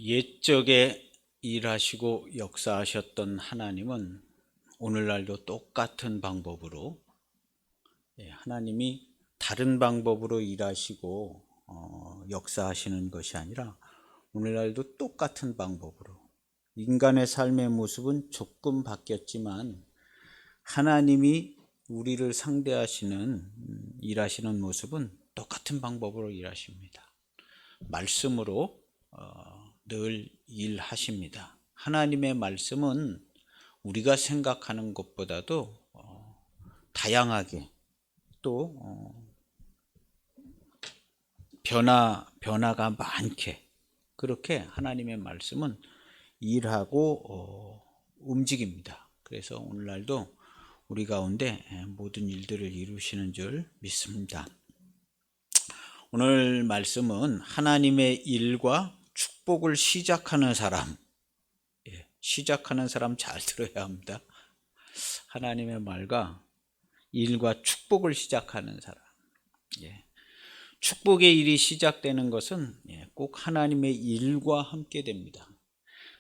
옛적에 일하시고 역사하셨던 하나님은 오늘날도 똑같은 방법으로, 하나님이 다른 방법으로 일하시고 역사하시는 것이 아니라 오늘날도 똑같은 방법으로, 인간의 삶의 모습은 조금 바뀌었지만 하나님이 우리를 상대하시는 일하시는 모습은 똑같은 방법으로 일하십니다. 말씀으로 늘 일하십니다. 하나님의 말씀은 우리가 생각하는 것보다도 다양하게, 또 변화가 많게, 그렇게 하나님의 말씀은 일하고 움직입니다. 그래서 오늘날도 우리 가운데 모든 일들을 이루시는 줄 믿습니다. 오늘 말씀은 하나님의 일과 축복을 시작하는 사람, 시작하는 사람 잘 들어야 합니다. 하나님의 말과 일과 축복을 시작하는 사람. 축복의 일이 시작되는 것은 꼭 하나님의 일과 함께 됩니다.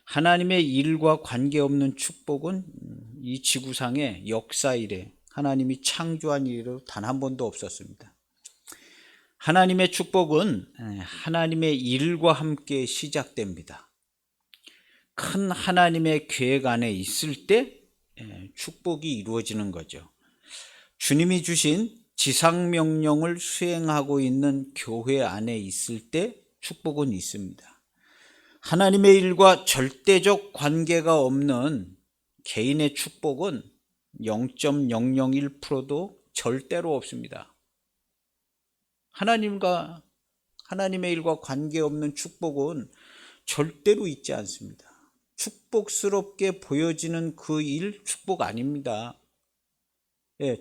하나님의 일과 관계없는 축복은 이 지구상의 역사 이래 하나님이 창조한 일로 단 한 번도 없었습니다. 하나님의 축복은 하나님의 일과 함께 시작됩니다. 큰 하나님의 계획 안에 있을 때 축복이 이루어지는 거죠. 주님이 주신 지상명령을 수행하고 있는 교회 안에 있을 때 축복은 있습니다. 하나님의 일과 절대적 관계가 없는 개인의 축복은 0.001%도 절대로 없습니다. 하나님의 일과 관계없는 축복은 절대로 있지 않습니다. 축복스럽게 보여지는 그 일 축복 아닙니다.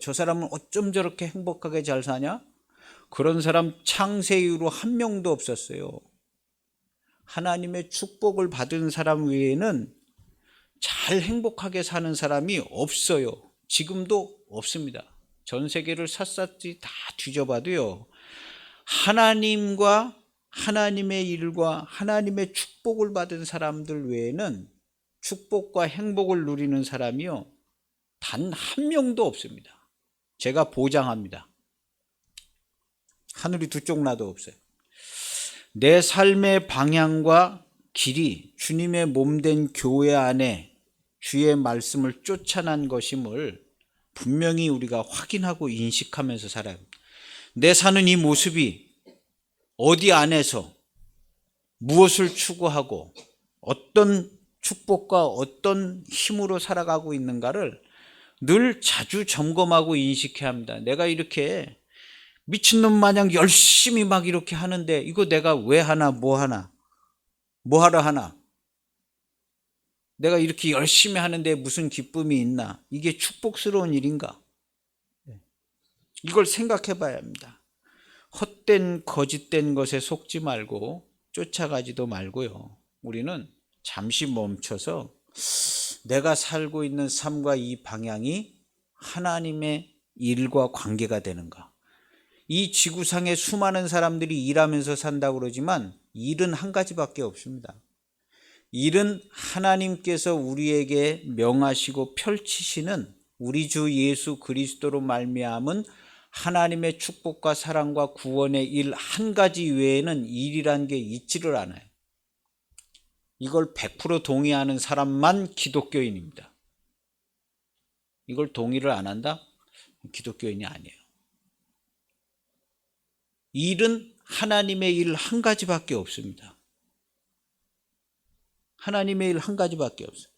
저 사람은 어쩜 저렇게 행복하게 잘 사냐? 그런 사람 창세 이후로 한 명도 없었어요. 하나님의 축복을 받은 사람 외에는 잘 행복하게 사는 사람이 없어요. 지금도 없습니다. 전 세계를 샅샅이 다 뒤져봐도요, 하나님과 하나님의 일과 하나님의 축복을 받은 사람들 외에는 축복과 행복을 누리는 사람이요, 단 한 명도 없습니다. 제가 보장합니다. 하늘이 두 쪽 나도 없어요. 내 삶의 방향과 길이 주님의 몸된 교회 안에 주의 말씀을 쫓아난 것임을 분명히 우리가 확인하고 인식하면서 살아야 합니다. 내 사는 이 모습이 어디 안에서 무엇을 추구하고 어떤 축복과 어떤 힘으로 살아가고 있는가를 늘 자주 점검하고 인식해야 합니다. 내가 이렇게 미친놈 마냥 열심히 막 이렇게 하는데 이거 내가 왜 하나, 뭐 하러 하나? 내가 이렇게 열심히 하는데 무슨 기쁨이 있나? 이게 축복스러운 일인가? 이걸 생각해 봐야 합니다. 헛된 거짓된 것에 속지 말고 쫓아가지도 말고요. 우리는 잠시 멈춰서 내가 살고 있는 삶과 이 방향이 하나님의 일과 관계가 되는가? 이 지구상의 수많은 사람들이 일하면서 산다고 그러지만 일은 한 가지밖에 없습니다. 일은 하나님께서 우리에게 명하시고 펼치시는 우리 주 예수 그리스도로 말미암은 하나님의 축복과 사랑과 구원의 일 한 가지 외에는 일이란 게 있지를 않아요. 이걸 100% 동의하는 사람만 기독교인입니다. 이걸 동의를 안 한다? 기독교인이 아니에요. 일은 하나님의 일 한 가지밖에 없습니다. 하나님의 일 한 가지밖에 없어요.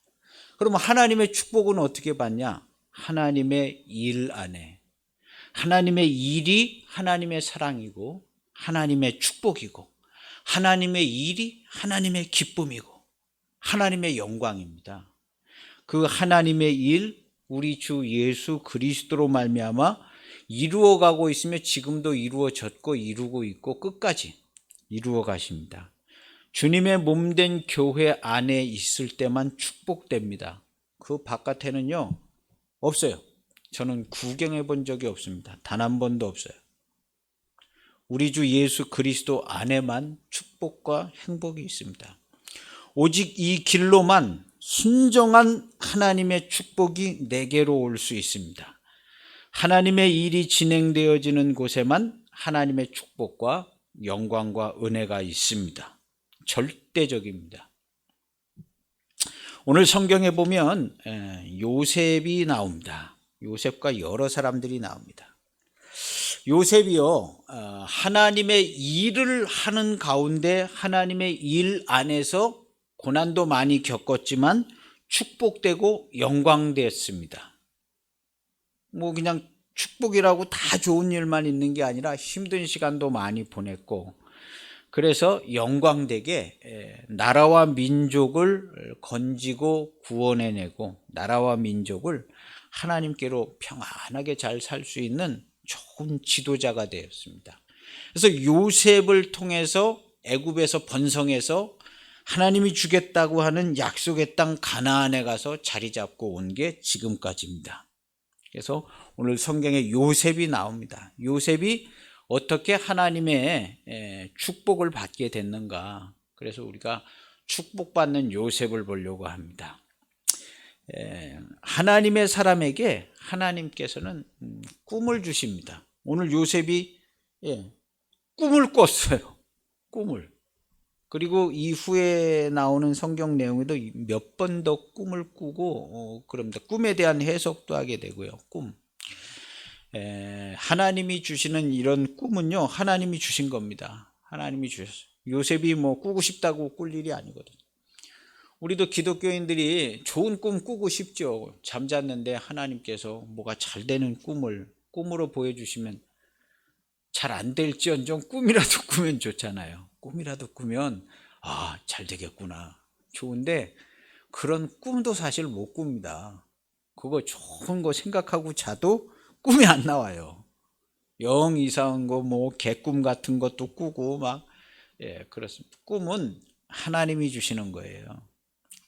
그러면 하나님의 축복은 어떻게 받냐? 하나님의 일 안에. 하나님의 일이 하나님의 사랑이고 하나님의 축복이고 하나님의 일이 하나님의 기쁨이고 하나님의 영광입니다. 그 하나님의 일, 우리 주 예수 그리스도로 말미암아 이루어가고 있으며 지금도 이루어졌고 이루고 있고 끝까지 이루어 가십니다. 주님의 몸된 교회 안에 있을 때만 축복됩니다. 그 바깥에는요 없어요. 저는 구경해 본 적이 없습니다. 단 한 번도 없어요. 우리 주 예수 그리스도 안에만 축복과 행복이 있습니다. 오직 이 길로만 순정한 하나님의 축복이 내게로 올 수 있습니다. 하나님의 일이 진행되어지는 곳에만 하나님의 축복과 영광과 은혜가 있습니다. 절대적입니다. 오늘 성경에 보면 요셉이 나옵니다. 요셉과 여러 사람들이 나옵니다. 요셉이요, 하나님의 일을 하는 가운데 하나님의 일 안에서 고난도 많이 겪었지만 축복되고 영광됐습니다. 뭐 그냥 축복이라고 다 좋은 일만 있는 게 아니라 힘든 시간도 많이 보냈고, 그래서 영광되게 나라와 민족을 건지고 구원해내고 나라와 민족을 하나님께로 평안하게 잘 살 수 있는 좋은 지도자가 되었습니다. 그래서 요셉을 통해서 애굽에서 번성해서 하나님이 주겠다고 하는 약속의 땅 가나안에 가서 자리 잡고 온 게 지금까지입니다. 그래서 오늘 성경에 요셉이 나옵니다. 요셉이 어떻게 하나님의 축복을 받게 됐는가. 그래서 우리가 축복받는 요셉을 보려고 합니다. 하나님의 사람에게 하나님께서는 꿈을 주십니다. 오늘 요셉이 꿈을 꿨어요. 꿈을. 그리고 이후에 나오는 성경 내용에도 몇 번 더 꿈을 꾸고 그럽니다. 꿈에 대한 해석도 하게 되고요. 꿈. 하나님이 주시는 이런 꿈은요, 하나님이 주신 겁니다. 하나님이 주셨어요. 요셉이 뭐 꾸고 싶다고 꿀 일이 아니거든요. 우리도 기독교인들이 좋은 꿈 꾸고 싶죠. 잠잤는데 하나님께서 뭐가 잘 되는 꿈을 꿈으로 보여주시면 잘 안 될지언정 꿈이라도 꾸면 좋잖아요. 꿈이라도 꾸면 잘 되겠구나. 좋은데 그런 꿈도 사실 못 꿉니다. 그거 좋은 거 생각하고 자도 꿈이 안 나와요. 영 이상한 거 뭐 개꿈 같은 것도 꾸고 막 그렇습니다. 꿈은 하나님이 주시는 거예요.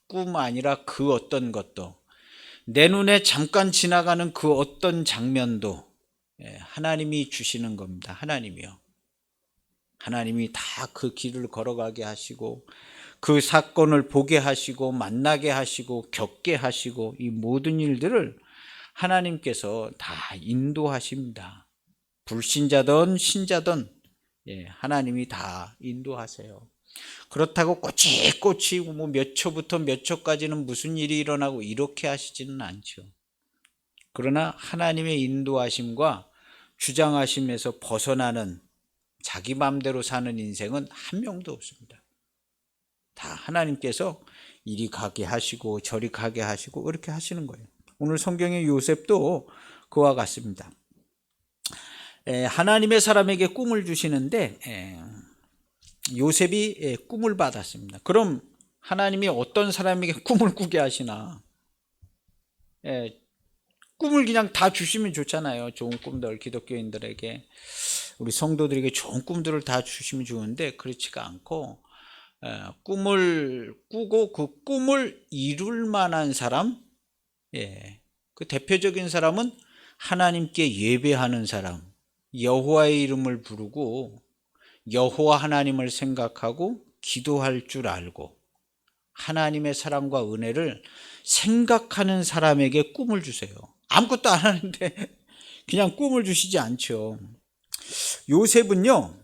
꿈 아니라 그 어떤 것도, 내 눈에 잠깐 지나가는 그 어떤 장면도 하나님이 주시는 겁니다. 하나님이요. 하나님이 다 그 길을 걸어가게 하시고 그 사건을 보게 하시고 만나게 하시고 겪게 하시고 이 모든 일들을 하나님께서 다 인도하십니다. 불신자든 신자든 하나님이 다 인도하세요. 그렇다고 꼬치꼬치 뭐 몇 초부터 몇 초까지는 무슨 일이 일어나고 이렇게 하시지는 않죠. 그러나 하나님의 인도하심과 주장하심에서 벗어나는 자기 마음대로 사는 인생은 한 명도 없습니다. 다 하나님께서 이리 가게 하시고 저리 가게 하시고 그렇게 하시는 거예요. 오늘 성경의 요셉도 그와 같습니다. 하나님의 사람에게 꿈을 주시는데 요셉이 꿈을 받았습니다. 그럼 하나님이 어떤 사람에게 꿈을 꾸게 하시나? 꿈을 그냥 다 주시면 좋잖아요. 좋은 꿈들, 기독교인들에게, 우리 성도들에게 좋은 꿈들을 다 주시면 좋은데 그렇지가 않고 꿈을 꾸고 그 꿈을 이룰 만한 사람, 그 대표적인 사람은 하나님께 예배하는 사람, 여호와의 이름을 부르고 여호와 하나님을 생각하고 기도할 줄 알고 하나님의 사랑과 은혜를 생각하는 사람에게 꿈을 주세요. 아무것도 안 하는데 그냥 꿈을 주시지 않죠. 요셉은요,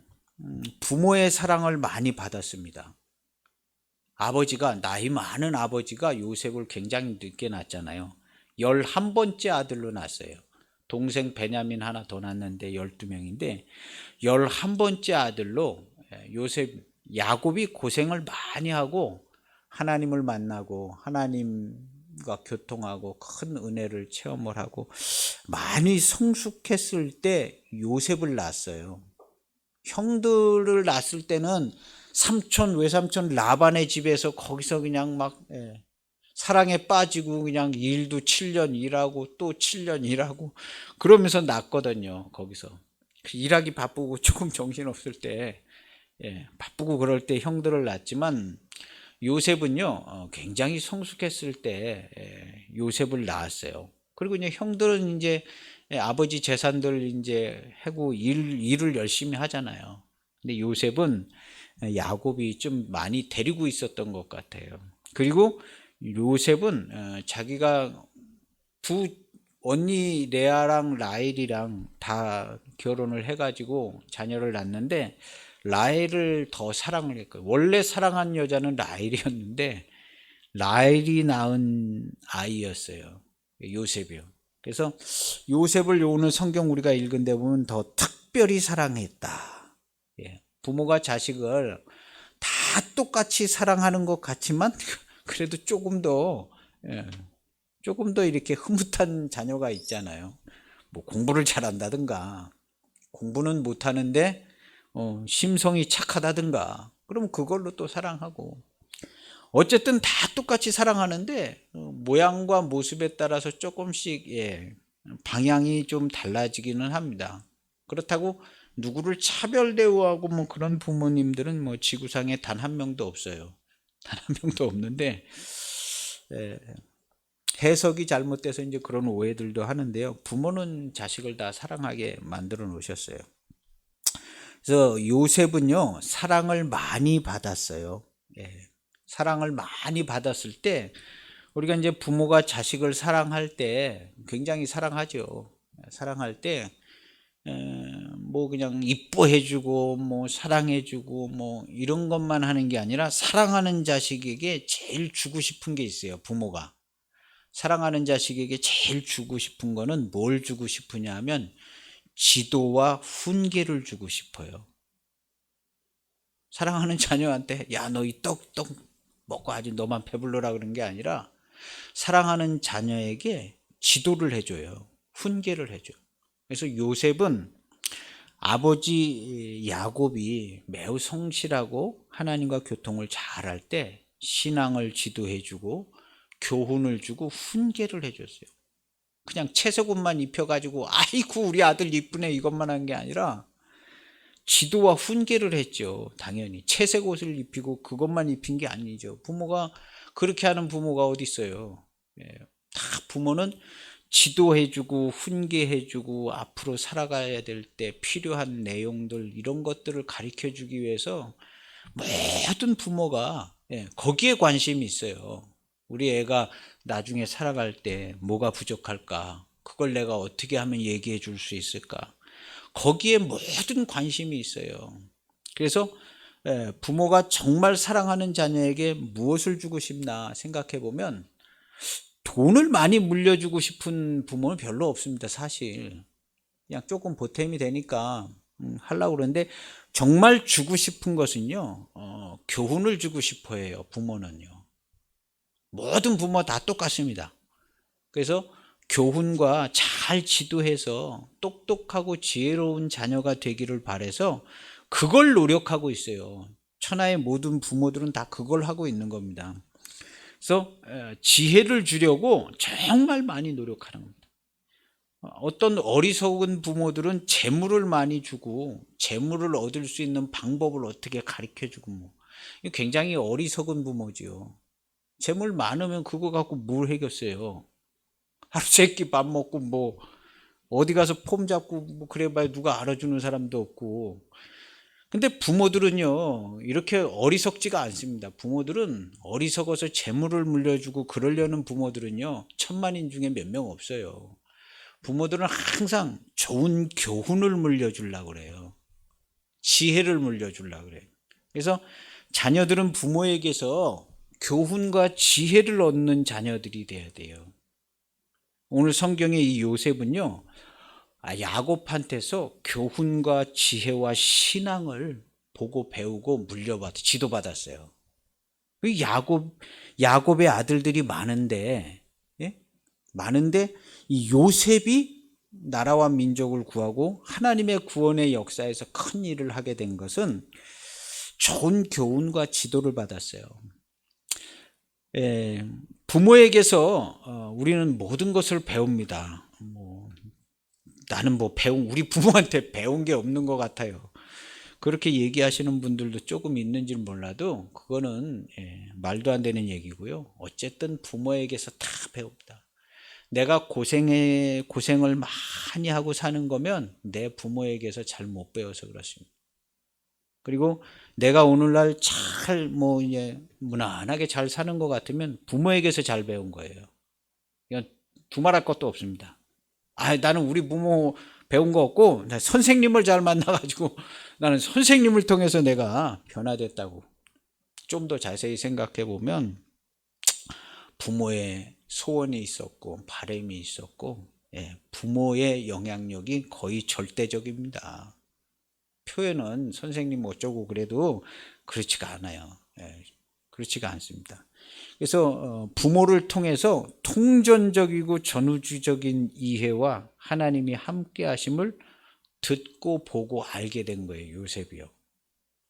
부모의 사랑을 많이 받았습니다. 아버지가, 나이 많은 아버지가 요셉을 굉장히 늦게 낳았잖아요. 11번째 아들로 낳았어요. 동생 베냐민 하나 더 낳았는데 12명인데 11번째 아들로 요셉, 야곱이 고생을 많이 하고 하나님을 만나고 하나님과 교통하고 큰 은혜를 체험을 하고 많이 성숙했을 때 요셉을 낳았어요. 형들을 낳았을 때는 삼촌, 외삼촌 라반의 집에서 거기서 그냥 막 사랑에 빠지고 그냥 일도 7년 일하고 또 7년 일하고 그러면서 낳거든요. 거기서 일하기 바쁘고 조금 정신없을 때 바쁘고 그럴 때 형들을 낳았지만 요셉은요 굉장히 성숙했을 때 요셉을 낳았어요. 그리고 이제 형들은 이제 아버지 재산들 이제 하고 일을 열심히 하잖아요. 근데 요셉은 야곱이 좀 많이 데리고 있었던 것 같아요. 그리고 요셉은 자기가 두 언니 레아랑 라헬이랑 다 결혼을 해가지고 자녀를 낳는데 라헬을 더 사랑을 했거든요. 원래 사랑한 여자는 라헬이었는데 라헬이 낳은 아이였어요. 요셉이요. 그래서 요셉을 오늘 성경 우리가 읽은 데 보면 더 특별히 사랑했다. 예. 부모가 자식을 다 똑같이 사랑하는 것 같지만 그래도 조금 더 이렇게 흐뭇한 자녀가 있잖아요. 뭐 공부를 잘한다든가 공부는 못하는데 심성이 착하다든가 그러면 그걸로 또 사랑하고 어쨌든 다 똑같이 사랑하는데 모양과 모습에 따라서 조금씩 방향이 좀 달라지기는 합니다. 그렇다고 누구를 차별 대우하고 뭐 그런 부모님들은 뭐 지구상에 단 한 명도 없어요. 단 한 명도 없는데 해석이 잘못돼서 이제 그런 오해들도 하는데요. 부모는 자식을 다 사랑하게 만들어 놓으셨어요. 그래서 요셉은요, 사랑을 많이 받았어요. 사랑을 많이 받았을 때, 우리가 이제 부모가 자식을 사랑할 때 굉장히 사랑하죠. 사랑할 때, 뭐 그냥 이뻐해주고, 뭐 사랑해주고, 뭐 이런 것만 하는 게 아니라 사랑하는 자식에게 제일 주고 싶은 게 있어요, 부모가. 사랑하는 자식에게 제일 주고 싶은 거는 뭘 주고 싶으냐 하면 지도와 훈계를 주고 싶어요. 사랑하는 자녀한테 야, 너 이 떡 먹고 아주 너만 배불러라 그런 게 아니라 사랑하는 자녀에게 지도를 해줘요. 훈계를 해줘요. 그래서 요셉은 아버지 야곱이 매우 성실하고 하나님과 교통을 잘할 때 신앙을 지도해주고 교훈을 주고 훈계를 해줬어요. 그냥 채석옷만 입혀가지고 아이고 우리 아들 이쁘네 이것만 한 게 아니라 지도와 훈계를 했죠. 당연히 채색 옷을 입히고 그것만 입힌 게 아니죠. 부모가 그렇게 하는 부모가 어디 있어요. 다 부모는 지도해주고 훈계해주고 앞으로 살아가야 될 때 필요한 내용들 이런 것들을 가르쳐주기 위해서 모든 부모가 거기에 관심이 있어요. 우리 애가 나중에 살아갈 때 뭐가 부족할까? 그걸 내가 어떻게 하면 얘기해 줄 수 있을까? 거기에 모든 관심이 있어요. 그래서 부모가 정말 사랑하는 자녀에게 무엇을 주고 싶나 생각해 보면 돈을 많이 물려주고 싶은 부모는 별로 없습니다. 사실 그냥 조금 보탬이 되니까 하려고 그러는데 정말 주고 싶은 것은요 교훈을 주고 싶어 해요. 부모는요. 모든 부모 다 똑같습니다. 그래서 교훈과 잘 지도해서 똑똑하고 지혜로운 자녀가 되기를 바라서 그걸 노력하고 있어요. 천하의 모든 부모들은 다 그걸 하고 있는 겁니다. 그래서 지혜를 주려고 정말 많이 노력하는 겁니다. 어떤 어리석은 부모들은 재물을 많이 주고 재물을 얻을 수 있는 방법을 어떻게 가르쳐주고 뭐 굉장히 어리석은 부모지요. 재물 많으면 그거 갖고 뭘 해겠어요. 하루 세끼 밥 먹고 뭐 어디 가서 폼 잡고 뭐 그래봐야 누가 알아주는 사람도 없고. 근데 부모들은요 이렇게 어리석지가 않습니다. 부모들은 어리석어서 재물을 물려주고 그러려는 부모들은요 천만인 중에 몇 명 없어요. 부모들은 항상 좋은 교훈을 물려주려고 그래요. 지혜를 물려주려고 그래요. 그래서 자녀들은 부모에게서 교훈과 지혜를 얻는 자녀들이 돼야 돼요. 오늘 성경의 이 요셉은요 야곱한테서 교훈과 지혜와 신앙을 보고 배우고 지도받았어요. 야곱의 아들들이 많은데 많은데 이 요셉이 나라와 민족을 구하고 하나님의 구원의 역사에서 큰 일을 하게 된 것은 좋은 교훈과 지도를 받았어요. 부모에게서 우리는 모든 것을 배웁니다. 나는 우리 부모한테 배운 게 없는 것 같아요. 그렇게 얘기하시는 분들도 조금 있는지 몰라도 그거는 말도 안 되는 얘기고요. 어쨌든 부모에게서 다 배웁니다. 내가 고생을 많이 하고 사는 거면 내 부모에게서 잘 못 배워서 그렇습니다. 그리고 내가 오늘날 잘 이제 무난하게 잘 사는 것 같으면 부모에게서 잘 배운 거예요. 이건 두말할 것도 없습니다. 나는 우리 부모 배운 거 없고 선생님을 잘 만나가지고 나는 선생님을 통해서 내가 변화됐다고. 좀 더 자세히 생각해 보면 부모의 소원이 있었고 바람이 있었고, 부모의 영향력이 거의 절대적입니다. 표현은 선생님 어쩌고 그래도 그렇지가 않아요. 그렇지가 않습니다. 그래서 부모를 통해서 통전적이고 전우주적인 이해와 하나님이 함께 하심을 듣고 보고 알게 된 거예요. 요셉이요.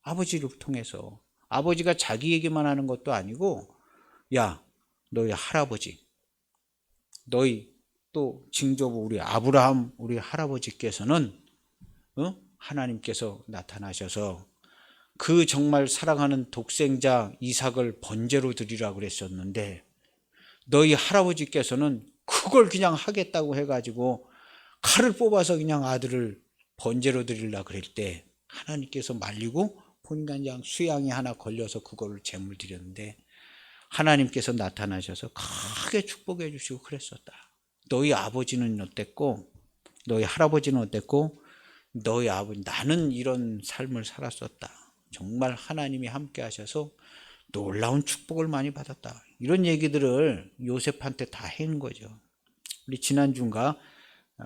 아버지를 통해서. 아버지가 자기 얘기만 하는 것도 아니고, 야, 너희 할아버지, 너희 또 징조부 우리 아브라함 우리 할아버지께서는 하나님께서 나타나셔서 그 정말 사랑하는 독생자 이삭을 번제로 드리라고 그랬었는데 너희 할아버지께서는 그걸 그냥 하겠다고 해가지고 칼을 뽑아서 그냥 아들을 번제로 드리려고 그럴 때 하나님께서 말리고 본인가 그냥 수양이 하나 걸려서 그걸 제물 드렸는데 하나님께서 나타나셔서 크게 축복해 주시고 그랬었다. 너희 아버지는 어땠고 너희 할아버지는 어땠고 너희 아버지 나는 이런 삶을 살았었다. 정말 하나님이 함께 하셔서 놀라운 축복을 많이 받았다. 이런 얘기들을 요셉한테 다 해는 거죠. 우리 지난주인가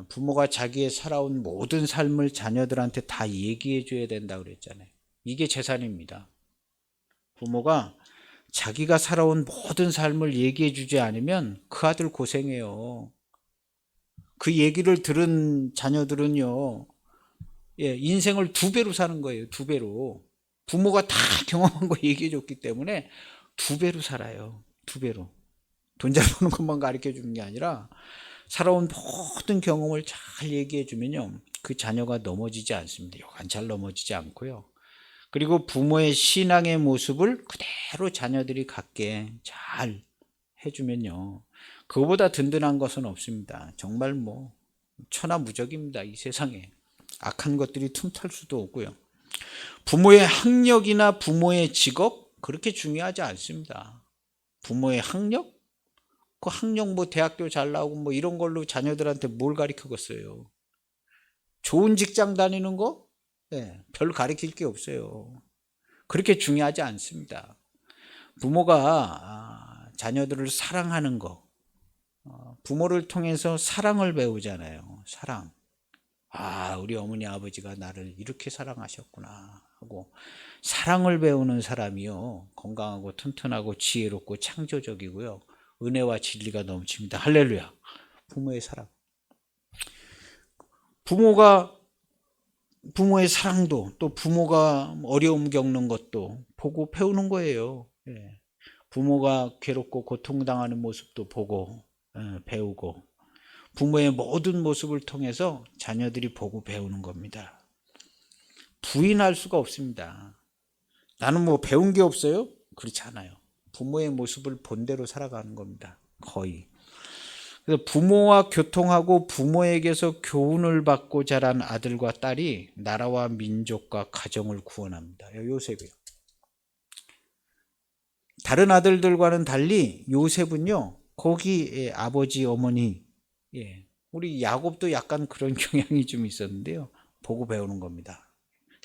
부모가 자기의 살아온 모든 삶을 자녀들한테 다 얘기해 줘야 된다고 그랬잖아요. 이게 재산입니다. 부모가 자기가 살아온 모든 삶을 얘기해 주지 않으면 그 아들 고생해요. 그 얘기를 들은 자녀들은요, 인생을 2배로 사는 거예요. 2배로. 부모가 다 경험한 거 얘기해 줬기 때문에 2배로 살아요. 2배로. 돈 잘 버는 것만 가르쳐 주는 게 아니라 살아온 모든 경험을 잘 얘기해 주면요, 그 자녀가 넘어지지 않습니다. 여간 잘 넘어지지 않고요. 그리고 부모의 신앙의 모습을 그대로 자녀들이 갖게 잘 해주면요, 그거보다 든든한 것은 없습니다. 정말 천하무적입니다. 이 세상에 악한 것들이 틈탈 수도 없고요. 부모의 학력이나 부모의 직업 그렇게 중요하지 않습니다. 부모의 학력? 그 학력 대학교 잘 나오고 이런 걸로 자녀들한테 뭘 가르치겠어요. 좋은 직장 다니는 거? 별 가르칠 게 없어요. 그렇게 중요하지 않습니다. 부모가 자녀들을 사랑하는 거, 부모를 통해서 사랑을 배우잖아요. 사랑. 우리 어머니 아버지가 나를 이렇게 사랑하셨구나 하고 사랑을 배우는 사람이요, 건강하고 튼튼하고 지혜롭고 창조적이고요, 은혜와 진리가 넘칩니다. 할렐루야. 부모의 사랑. 부모의 사랑도 또 부모가 어려움 겪는 것도 보고 배우는 거예요. 부모가 괴롭고 고통당하는 모습도 보고 배우고 부모의 모든 모습을 통해서 자녀들이 보고 배우는 겁니다. 부인할 수가 없습니다. 나는 배운 게 없어요? 그렇지 않아요. 부모의 모습을 본대로 살아가는 겁니다. 거의. 그래서 부모와 교통하고 부모에게서 교훈을 받고 자란 아들과 딸이 나라와 민족과 가정을 구원합니다. 요셉이요. 다른 아들들과는 달리 요셉은요, 거기 아버지 어머니, 우리 야곱도 약간 그런 경향이 좀 있었는데요, 보고 배우는 겁니다.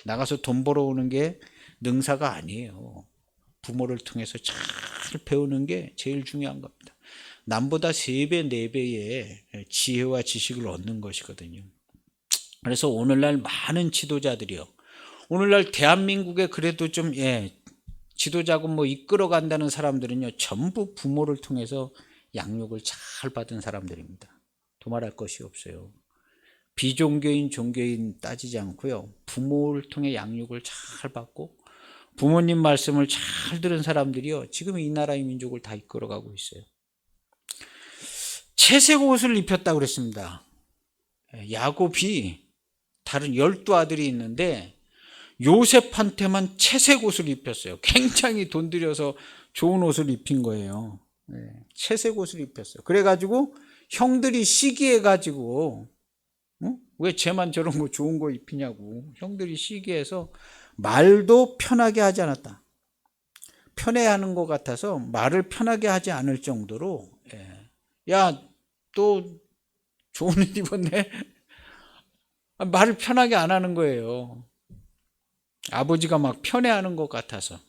나가서 돈 벌어오는 게 능사가 아니에요. 부모를 통해서 잘 배우는 게 제일 중요한 겁니다. 남보다 3배, 4배의 지혜와 지식을 얻는 것이거든요. 그래서 오늘날 많은 지도자들이요, 오늘날 대한민국에 그래도 좀 지도자고 이끌어 간다는 사람들은요, 전부 부모를 통해서 양육을 잘 받은 사람들입니다. 도말할 것이 없어요. 비종교인 종교인 따지지 않고요, 부모를 통해 양육을 잘 받고 부모님 말씀을 잘 들은 사람들이요, 지금 이 나라의 민족을 다 이끌어가고 있어요. 채색 옷을 입혔다고 그랬습니다. 야곱이 다른 12아들이 있는데 요셉한테만 채색 옷을 입혔어요. 굉장히 돈 들여서 좋은 옷을 입힌 거예요. 채색 옷을 입혔어요. 그래가지고 형들이 시기해가지고 왜 쟤만 저런 거 좋은 거 입히냐고 형들이 시기해서 말도 편하게 하지 않았다. 편애하는 것 같아서 말을 편하게 하지 않을 정도로, 야, 또 좋은 옷 입었네? 말을 편하게 안 하는 거예요. 아버지가 막 편애하는 것 같아서.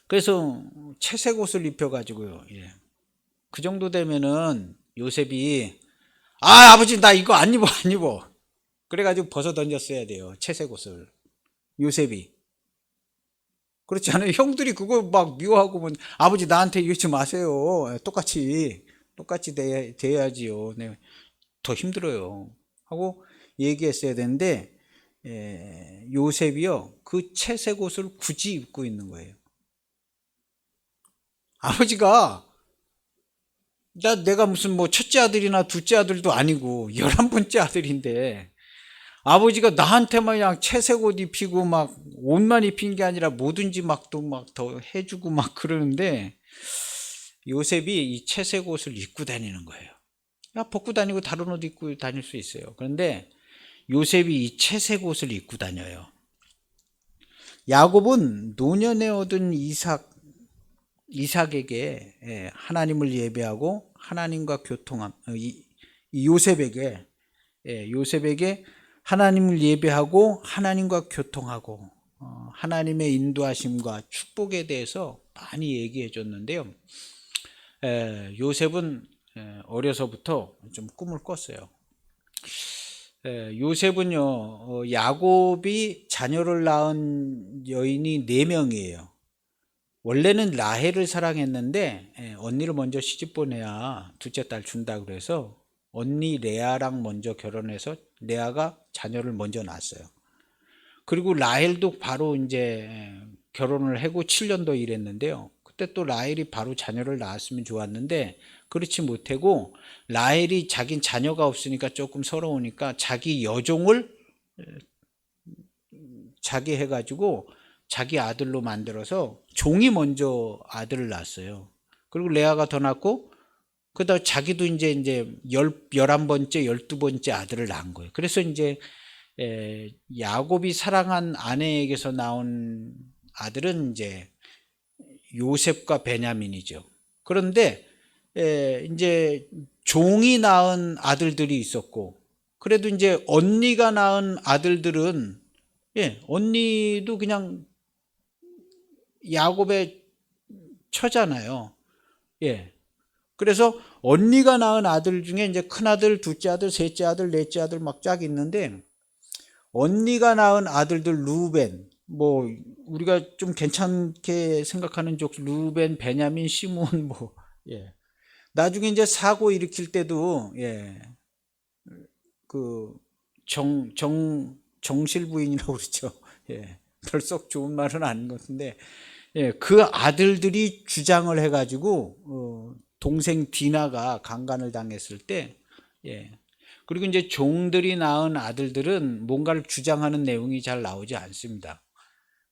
그래서 채색 옷을 입혀가지고요. 그 정도 되면은 요셉이, 아버지 나 이거 안 입어 안 입어. 그래가지고 벗어 던졌어야 돼요. 채색 옷을. 요셉이. 그렇지 않아요? 형들이 그거 막 미워하고 뭐, 아버지 나한테 이러지 마세요. 똑같이 돼야지요. 네, 더 힘들어요. 하고 얘기했어야 되는데, 요셉이요 그 채색 옷을 굳이 입고 있는 거예요. 아버지가 내가 무슨 뭐 첫째 아들이나 둘째 아들도 아니고 11번째 아들인데 아버지가 나한테만 그냥 채색 옷 입히고 막 옷만 입힌 게 아니라 뭐든지 막 또 막 더 해주고 막 그러는데 요셉이 이 채색 옷을 입고 다니는 거예요. 벗고 다니고 다른 옷 입고 다닐 수 있어요. 그런데 요셉이 이 채색 옷을 입고 다녀요. 야곱은 노년에 얻은 이삭에게 하나님을 예배하고 하나님과 교통함, 이 요셉에게 하나님을 예배하고 하나님과 교통하고 하나님의 인도하심과 축복에 대해서 많이 얘기해 줬는데요. 요셉은 어려서부터 좀 꿈을 꿨어요. 요셉은요, 야곱이 자녀를 낳은 여인이 4명이에요. 원래는 라헬을 사랑했는데 언니를 먼저 시집 보내야 둘째 딸 준다 그래서 언니 레아랑 먼저 결혼해서 레아가 자녀를 먼저 낳았어요. 그리고 라헬도 바로 이제 결혼을 하고 7년도 일했는데요. 그때 또 라헬이 바로 자녀를 낳았으면 좋았는데 그렇지 못하고 라헬이 자긴 자녀가 없으니까 조금 서러우니까 자기 여종을 자기 해가지고 자기 아들로 만들어서 종이 먼저 아들을 낳았어요. 그리고 레아가 더 낳고 그다음 자기도 이제 11번째, 12번째 아들을 낳은 거예요. 그래서 이제 야곱이 사랑한 아내에게서 나온 아들은 이제 요셉과 베냐민이죠. 그런데 이제 종이 낳은 아들들이 있었고 그래도 이제 언니가 낳은 아들들은 언니도 그냥 야곱의 처잖아요. 그래서 언니가 낳은 아들 중에 이제 큰 아들, 둘째 아들, 셋째 아들, 넷째 아들 막 쫙 있는데 언니가 낳은 아들들 루벤, 뭐 우리가 좀 괜찮게 생각하는 족 루벤, 베냐민, 시몬 뭐 나중에 이제 사고 일으킬 때도 그 정실부인이라고 그러죠. 별썩 좋은 말은 아닌 것 같은데 그 아들들이 주장을 해가지고 동생 디나가 강간을 당했을 때 그리고 이제 종들이 낳은 아들들은 뭔가를 주장하는 내용이 잘 나오지 않습니다.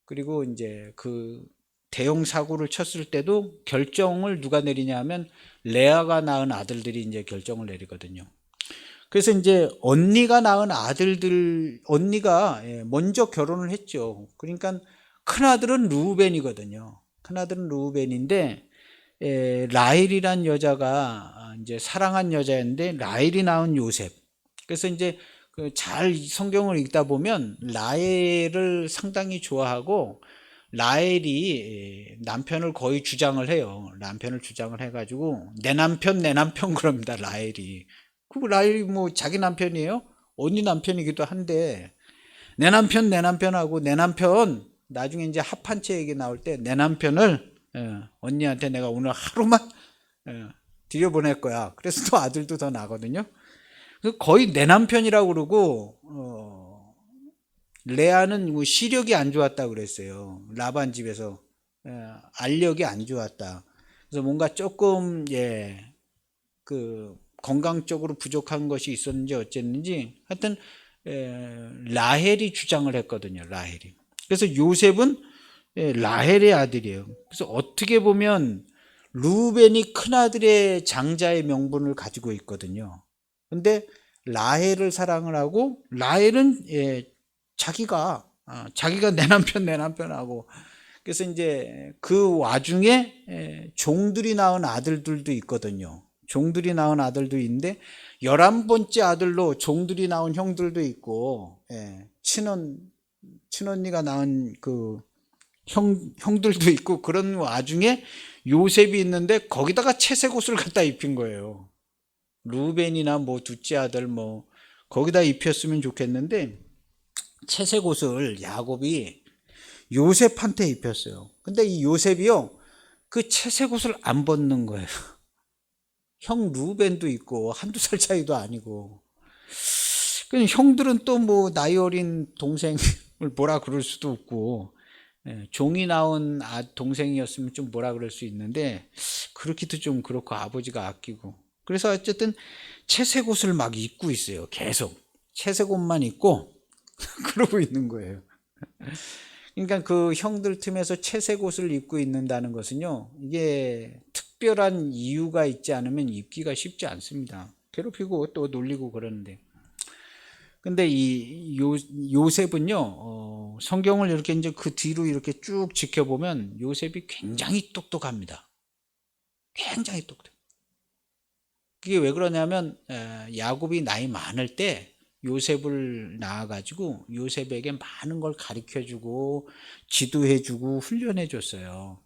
그리고 이제 그 대형 사고를 쳤을 때도 결정을 누가 내리냐면 레아가 낳은 아들들이 이제 결정을 내리거든요. 그래서 이제 언니가 낳은 아들들, 언니가 먼저 결혼을 했죠. 그러니까 큰아들은 루벤이거든요. 큰아들은 루벤인데, 라헬이란 여자가 이제 사랑한 여자였는데, 라헬이 낳은 요셉. 그래서 이제 잘 성경을 읽다 보면, 라헬을 상당히 좋아하고, 라헬이 남편을 거의 주장을 해요. 남편을 주장을 해가지고, 내 남편 그럽니다, 라헬이. 그 라헬이 뭐 자기 남편이에요? 언니 남편이기도 한데 내 남편하고 내 남편 나중에 이제 합한 채 얘기 나올 때 내 남편을 언니한테 내가 오늘 하루만 들여보낼 거야. 그래서 또 아들도 더 나거든요. 거의 내 남편이라고 그러고 레아는 뭐 시력이 안 좋았다 그랬어요. 라반 집에서 알력이 안 좋았다. 그래서 뭔가 조금 그 건강적으로 부족한 것이 있었는지 어쨌는지 하여튼 라헬이 주장을 했거든요. 라헬이. 그래서 요셉은 라헬의 아들이에요. 그래서 어떻게 보면 루벤이 큰아들의 장자의 명분을 가지고 있거든요. 근데 라헬을 사랑을 하고 라헬은 자기가 자기가 내 남편 하고. 그래서 이제 그 와중에 종들이 낳은 아들들도 있거든요. 종들이 낳은 아들도 있는데 11번째 아들로 종들이 낳은 형들도 있고, 친언니가 낳은 그 형들도 있고, 그런 와중에 요셉이 있는데 거기다가 채색 옷을 갖다 입힌 거예요. 루벤이나 뭐 둘째 아들 뭐 거기다 입혔으면 좋겠는데 채색 옷을 야곱이 요셉한테 입혔어요. 근데 이 요셉이요, 그 채색 옷을 안 벗는 거예요. 형 루벤도 있고 한두 살 차이도 아니고. 형들은 또 뭐 나이 어린 동생을 뭐라 그럴 수도 없고, 종이 나온 동생이었으면 좀 뭐라 그럴 수 있는데 그렇기도 좀 그렇고, 아버지가 아끼고. 그래서 어쨌든 채색 옷을 막 입고 있어요. 계속 채색 옷만 입고 그러고 있는 거예요. 그러니까 그 형들 틈에서 채색 옷을 입고 있는다는 것은요, 이게 특별한 이유가 있지 않으면 입기가 쉽지 않습니다. 괴롭히고 또 놀리고 그러는데. 근데 이 요셉은요, 성경을 이렇게 이제 그 뒤로 이렇게 쭉 지켜보면 요셉이 굉장히 똑똑합니다. 굉장히 똑똑해. 그게 왜 그러냐면 야곱이 나이 많을 때 요셉을 낳아가지고 요셉에게 많은 걸 가르쳐주고 지도해주고 훈련해줬어요.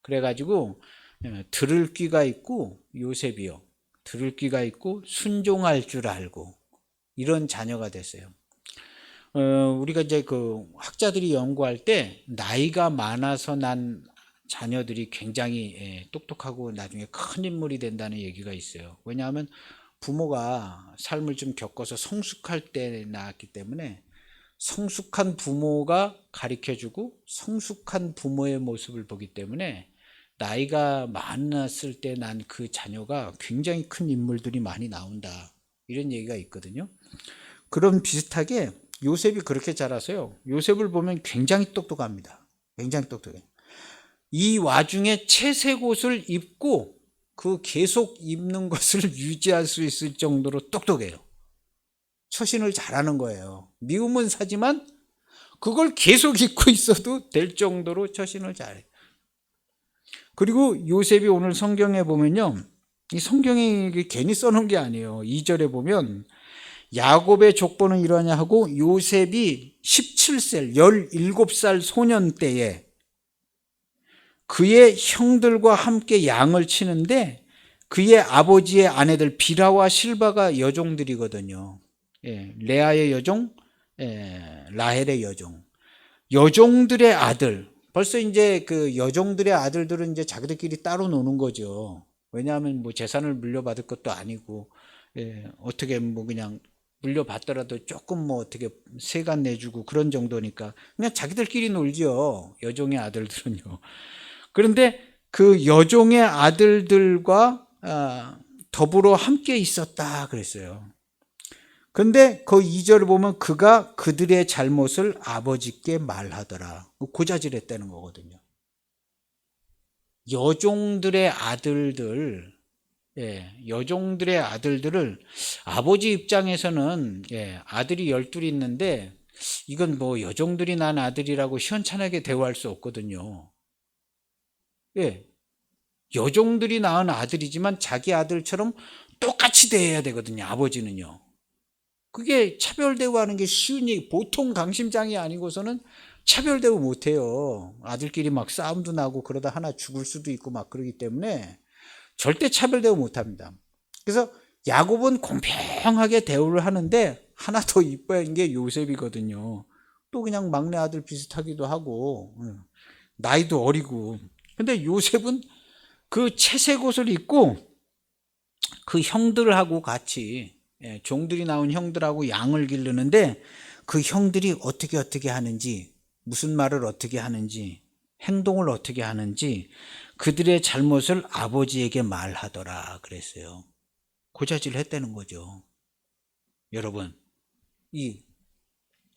그래가지고 들을 귀가 있고, 요셉이요, 들을 귀가 있고 순종할 줄 알고 이런 자녀가 됐어요. 우리가 이제 그 학자들이 연구할 때 나이가 많아서 난 자녀들이 굉장히 똑똑하고 나중에 큰 인물이 된다는 얘기가 있어요. 왜냐하면 부모가 삶을 좀 겪어서 성숙할 때 낳았기 때문에 성숙한 부모가 가르쳐주고 성숙한 부모의 모습을 보기 때문에 나이가 많았을 때 난 그 자녀가 굉장히 큰 인물들이 많이 나온다, 이런 얘기가 있거든요. 그런 비슷하게 요셉이 그렇게 자라서요, 요셉을 보면 굉장히 똑똑합니다. 굉장히 똑똑해요. 이 와중에 채색 옷을 입고 그 계속 입는 것을 유지할 수 있을 정도로 똑똑해요. 처신을 잘하는 거예요. 미움은 사지만 그걸 계속 입고 있어도 될 정도로 처신을 잘해요. 그리고 요셉이 오늘 성경에 보면요, 이 성경이 괜히 써놓은 게 아니에요. 2절에 보면 야곱의 족보는 이러냐 하고, 요셉이 17살 17살 소년 때에 그의 형들과 함께 양을 치는데, 그의 아버지의 아내들 비라와 실바가 여종들이거든요. 레아의 여종, 라헬의 여종, 여종들의 아들. 벌써 이제 그 여종들의 아들들은 이제 자기들끼리 따로 노는 거죠. 왜냐하면 뭐 재산을 물려받을 것도 아니고, 어떻게 뭐 그냥 물려받더라도 조금 뭐 어떻게 세간 내주고 그런 정도니까 그냥 자기들끼리 놀죠, 여종의 아들들은요. 그런데 그 여종의 아들들과 더불어 함께 있었다 그랬어요. 근데 그 2절을 보면 그가 그들의 잘못을 아버지께 말하더라. 고자질했다는 거거든요. 여종들의 아들들, 여종들의 아들들을 아버지 입장에서는 아들이 12이 있는데 이건 뭐 여종들이 난 아들이라고 시원찮게 대우할 수 없거든요. 여종들이 낳은 아들이지만 자기 아들처럼 똑같이 대해야 되거든요, 아버지는요. 그게 차별 대우하는 게 쉬운 얘기, 보통 강심장이 아니고서는 차별 대우 못해요. 아들끼리 막 싸움도 나고 그러다 하나 죽을 수도 있고 막 그러기 때문에 절대 차별 대우 못합니다. 그래서 야곱은 공평하게 대우를 하는데 하나 더 이뻐한 게 요셉이거든요. 또 그냥 막내 아들 비슷하기도 하고 나이도 어리고. 근데 요셉은 그 채색 옷을 입고 그 형들하고 같이, 종들이 나온 형들하고 양을 기르는데 그 형들이 어떻게 하는지, 무슨 말을 어떻게 하는지, 행동을 어떻게 하는지 그들의 잘못을 아버지에게 말하더라 그랬어요. 고자질 했다는 거죠. 여러분, 이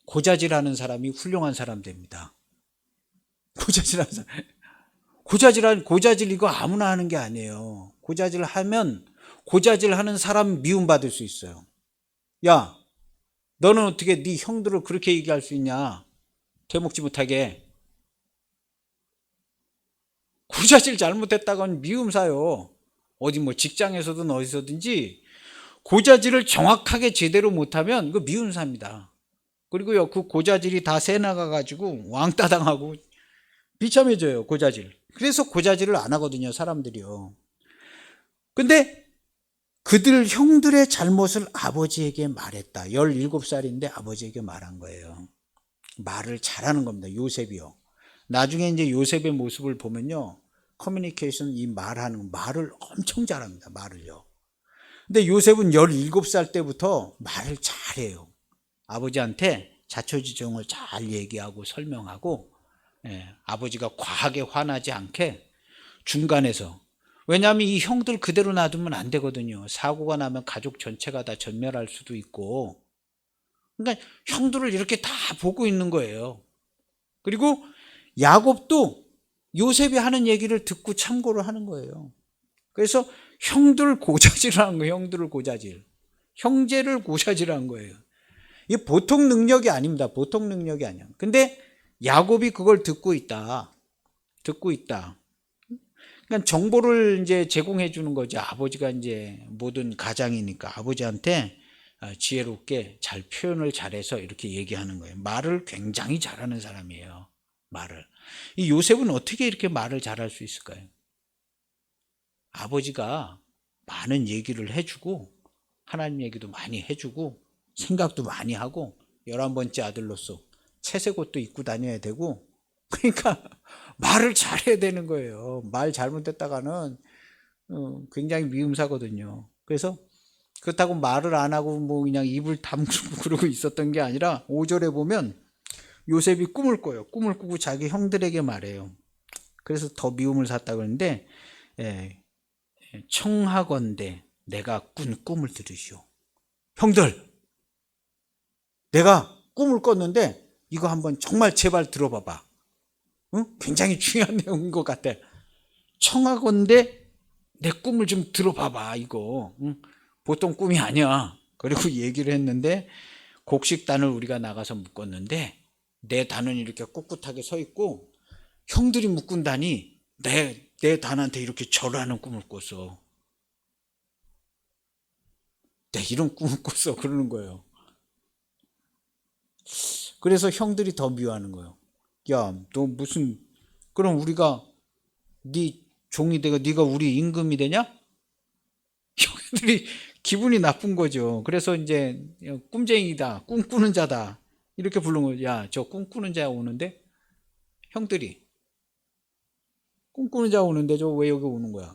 고자질하는 사람이 훌륭한 사람 됩니다. 고자질하는 사람, 고자질 이거 아무나 하는 게 아니에요. 고자질하면 고자질하는 사람 미움받을 수 있어요. 야, 너는 어떻게 네 형들을 그렇게 얘기할 수 있냐? 되먹지 못하게. 고자질 잘못했다고는 미움 사요. 어디 뭐 직장에서든 어디서든지 고자질을 정확하게 제대로 못하면 그 미움 삽니다. 그리고요, 그 고자질이 다 새 나가가지고 왕따 당하고 비참해져요, 고자질. 그래서 고자질을 안 하거든요, 사람들이요. 근데 그들 형들의 잘못을 아버지에게 말했다. 17살인데 아버지에게 말한 거예요. 말을 잘하는 겁니다, 요셉이요. 나중에 이제 요셉의 모습을 보면요, 커뮤니케이션, 이 말하는 말을 엄청 잘합니다, 말을요. 근데 요셉은 17살 때부터 말을 잘해요. 아버지한테 자초지종을 잘 얘기하고 설명하고, 아버지가 과하게 화나지 않게 중간에서. 왜냐하면 이 형들 그대로 놔두면 안 되거든요. 사고가 나면 가족 전체가 다 전멸할 수도 있고. 그러니까 형들을 이렇게 다 보고 있는 거예요. 그리고 야곱도 요셉이 하는 얘기를 듣고 참고를 하는 거예요. 그래서 형들 고자질하는 거예요. 형들을 고자질. 형제를 고자질한 거예요. 이게 보통 능력이 아닙니다. 보통 능력이 아니야. 근데 야곱이 그걸 듣고 있다. 듣고 있다. 그러니까 정보를 이제 제공해 주는 거죠. 아버지가 이제 모든 가장이니까 아버지한테 지혜롭게 잘 표현을 잘해서 이렇게 얘기하는 거예요. 말을 굉장히 잘하는 사람이에요. 말을. 이 요셉은 어떻게 이렇게 말을 잘할 수 있을까요? 아버지가 많은 얘기를 해주고 하나님 얘기도 많이 해주고 생각도 많이 하고 11번째 아들로서 채색 옷도 입고 다녀야 되고, 그러니까 말을 잘해야 되는 거예요. 말 잘못했다가는 굉장히 미움사거든요. 그래서 그렇다고 말을 안 하고 뭐 그냥 입을 다물고 그러고 있었던 게 아니라 5절에 보면 요셉이 꿈을 꿔요. 꿈을 꾸고 자기 형들에게 말해요. 그래서 더 미움을 샀다 그러는데, 청하건대 내가 꾼 꿈을 들으시오. 형들, 내가 꿈을 꿨는데 이거 한번 정말 제발 들어봐봐. 응? 굉장히 중요한 내용인 것 같아. 청하건대 내 꿈을 좀 들어봐봐, 이거. 응? 보통 꿈이 아니야. 그리고 얘기를 했는데, 곡식단을 우리가 나가서 묶었는데 내 단은 이렇게 꿋꿋하게 서 있고 형들이 묶은다니 내 단한테 이렇게 절하는 꿈을 꿨어. 내 이런 꿈을 꿨어. 그러는 거예요. 그래서 형들이 더 미워하는 거예요. 야, 너 무슨, 그럼 우리가 네 종이 되고 네가 우리 임금이 되냐? 형들이 기분이 나쁜 거죠. 그래서 이제 꿈쟁이다, 꿈꾸는 자다 이렇게 부르는 거죠. 야, 저 꿈꾸는 자 오는데, 형들이 꿈꾸는 자 오는데 저 왜 여기 오는 거야?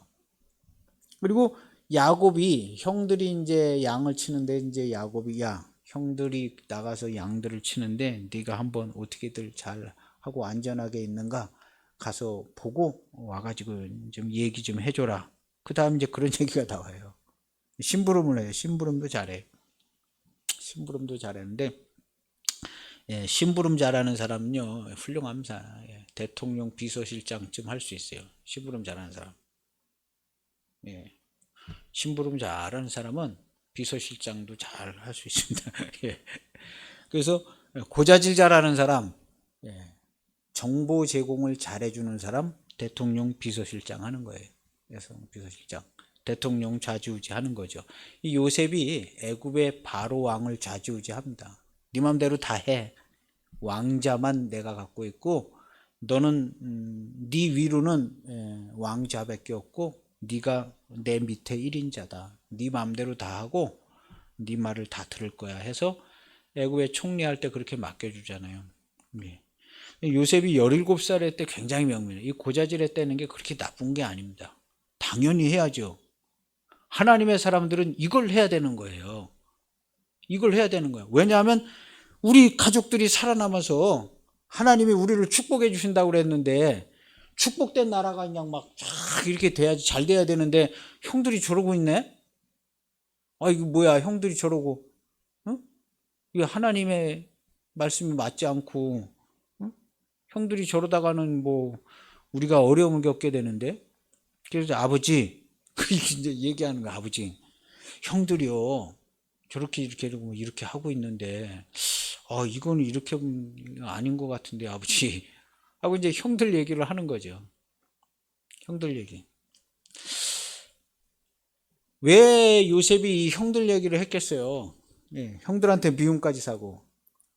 그리고 야곱이, 형들이 이제 양을 치는데 이제 야곱이, 야, 형들이 나가서 양들을 치는데 네가 한번 어떻게들 잘 하고 안전하게 있는가 가서 보고 와가지고 좀 얘기 좀 해줘라. 그 다음 이제 그런 얘기가 나와요. 심부름을 해요. 심부름도 잘해. 심부름도 잘하는데, 심부름 잘하는 사람은요 훌륭합니다. 대통령 비서실장쯤 할 수 있어요. 심부름 잘하는 사람. 심부름 잘하는 사람은 비서실장도 잘 할 수 있습니다. 그래서 고자질 잘하는 사람, 정보 제공을 잘해주는 사람, 대통령 비서실장 하는 거예요. 그래서 비서실장, 대통령 좌지우지하는 거죠. 이 요셉이 애굽의 바로 왕을 좌지우지합니다. 네 맘대로 다 해. 왕자만 내가 갖고 있고 너는 네 위로는 왕자밖에 없고 네가 내 밑에 1인자다. 네 맘대로 다 하고 네 말을 다 들을 거야 해서 애굽에 총리할 때 그렇게 맡겨주잖아요. 요셉이 17살에 때 굉장히 명민해요. 이 고자질했다는 게 그렇게 나쁜 게 아닙니다. 당연히 해야죠. 하나님의 사람들은 이걸 해야 되는 거예요. 이걸 해야 되는 거예요. 왜냐하면 우리 가족들이 살아남아서 하나님이 우리를 축복해 주신다고 그랬는데, 축복된 나라가 그냥 막 쫙 이렇게 돼야지, 잘 돼야 되는데 형들이 저러고 있네? 아, 이거 뭐야, 형들이 저러고. 응? 이거 하나님의 말씀이 맞지 않고, 응? 형들이 저러다가는 뭐 우리가 어려움을 겪게 되는데. 그래서 아버지, 이제 얘기하는 거야. 아버지, 형들이요 저렇게 이렇게 하고 있는데 이거는 이렇게 아닌 것 같은데 아버지 하고 이제 형들 얘기를 하는 거죠. 형들 얘기. 왜 요셉이 이 형들 얘기를 했겠어요? 예, 형들한테 미움까지 사고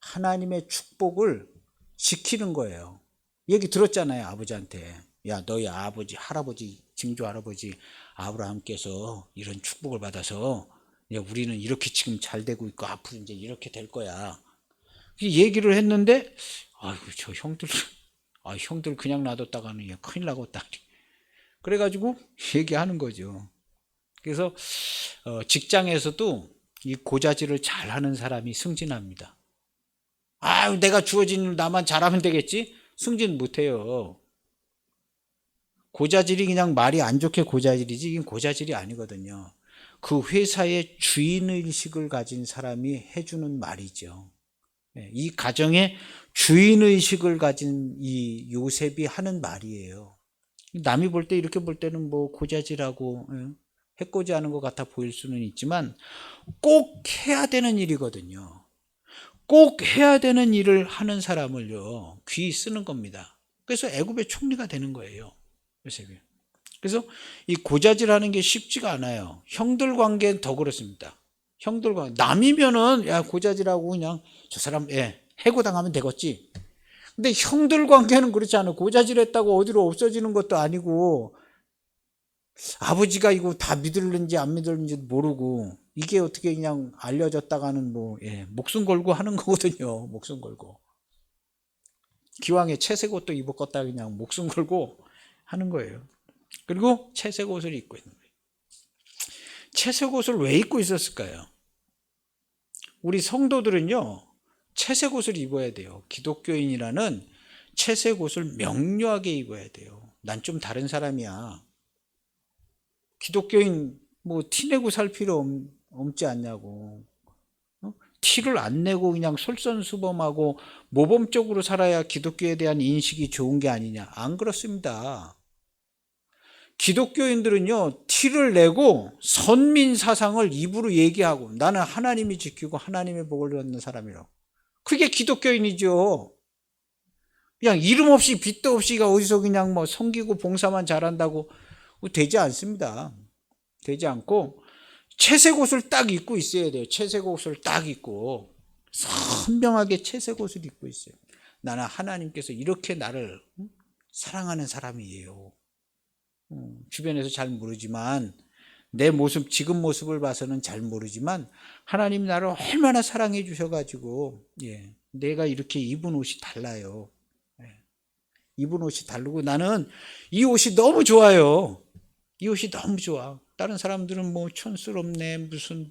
하나님의 축복을 지키는 거예요. 얘기 들었잖아요, 아버지한테. 야, 너희 아버지, 할아버지, 증조 할아버지 아브라함께서 이런 축복을 받아서 야, 우리는 이렇게 지금 잘 되고 있고 앞으로 이제 이렇게 될 거야. 얘기를 했는데 아이고 저 형들 형들 그냥 놔뒀다가는 큰일 나겠다. 그래가지고 얘기하는 거죠. 그래서 직장에서도 이 고자질을 잘하는 사람이 승진합니다. 내가 주어진 일 나만 잘하면 되겠지? 승진 못해요. 고자질이 그냥 말이 안 좋게 고자질이지 이건 고자질이 아니거든요. 그 회사의 주인의식을 가진 사람이 해주는 말이죠. 이 가정의 주인의식을 가진 이 요셉이 하는 말이에요. 남이 볼 때 이렇게 볼 때는 뭐 고자질하고 해코지하는 것 같아 보일 수는 있지만 꼭 해야 되는 일이거든요. 꼭 해야 되는 일을 하는 사람을요 귀 쓰는 겁니다. 그래서 애굽의 총리가 되는 거예요, 요셉이. 그래서 이 고자질하는 게 쉽지가 않아요. 형들 관계는 더 그렇습니다. 형들 관계 남이면은 야 고자질하고 그냥 저 사람 해고당하면 되겠지. 근데 형들 관계는 그렇지 않아요. 고자질했다고 어디로 없어지는 것도 아니고 아버지가 이거 다 믿을는지 안 믿을는지 모르고 이게 어떻게 그냥 알려졌다가는 목숨 걸고 하는 거거든요. 목숨 걸고 기왕에 채색 옷도 입었겠다 그냥 목숨 걸고 하는 거예요. 그리고 채색 옷을 입고 있는 거예요. 채색 옷을 왜 입고 있었을까요? 우리 성도들은요 채색 옷을 입어야 돼요. 기독교인이라는 채색 옷을 명료하게 입어야 돼요. 난 좀 다른 사람이야. 기독교인 티내고 살 필요 없지 않냐고. 티를 안 내고 그냥 솔선수범하고 모범적으로 살아야 기독교에 대한 인식이 좋은 게 아니냐. 안 그렇습니다. 기독교인들은요 티를 내고 선민 사상을 입으로 얘기하고 나는 하나님이 지키고 하나님의 복을 받는 사람이라고. 그게 기독교인이죠. 그냥 이름 없이 빚도 없이 어디서 그냥 섬기고 봉사만 잘한다고 되지 않습니다. 되지 않고 채색 옷을 딱 입고 있어야 돼요. 채색 옷을 딱 입고 선명하게 채색 옷을 입고 있어요. 나는 하나님께서 이렇게 나를 사랑하는 사람이에요. 주변에서 잘 모르지만 내 모습 지금 모습을 봐서는 잘 모르지만 하나님 나를 얼마나 사랑해 주셔가지고 내가 이렇게 입은 옷이 달라요. 입은 옷이 다르고 나는 이 옷이 너무 좋아요. 이 옷이 너무 좋아. 다른 사람들은 촌스럽네 무슨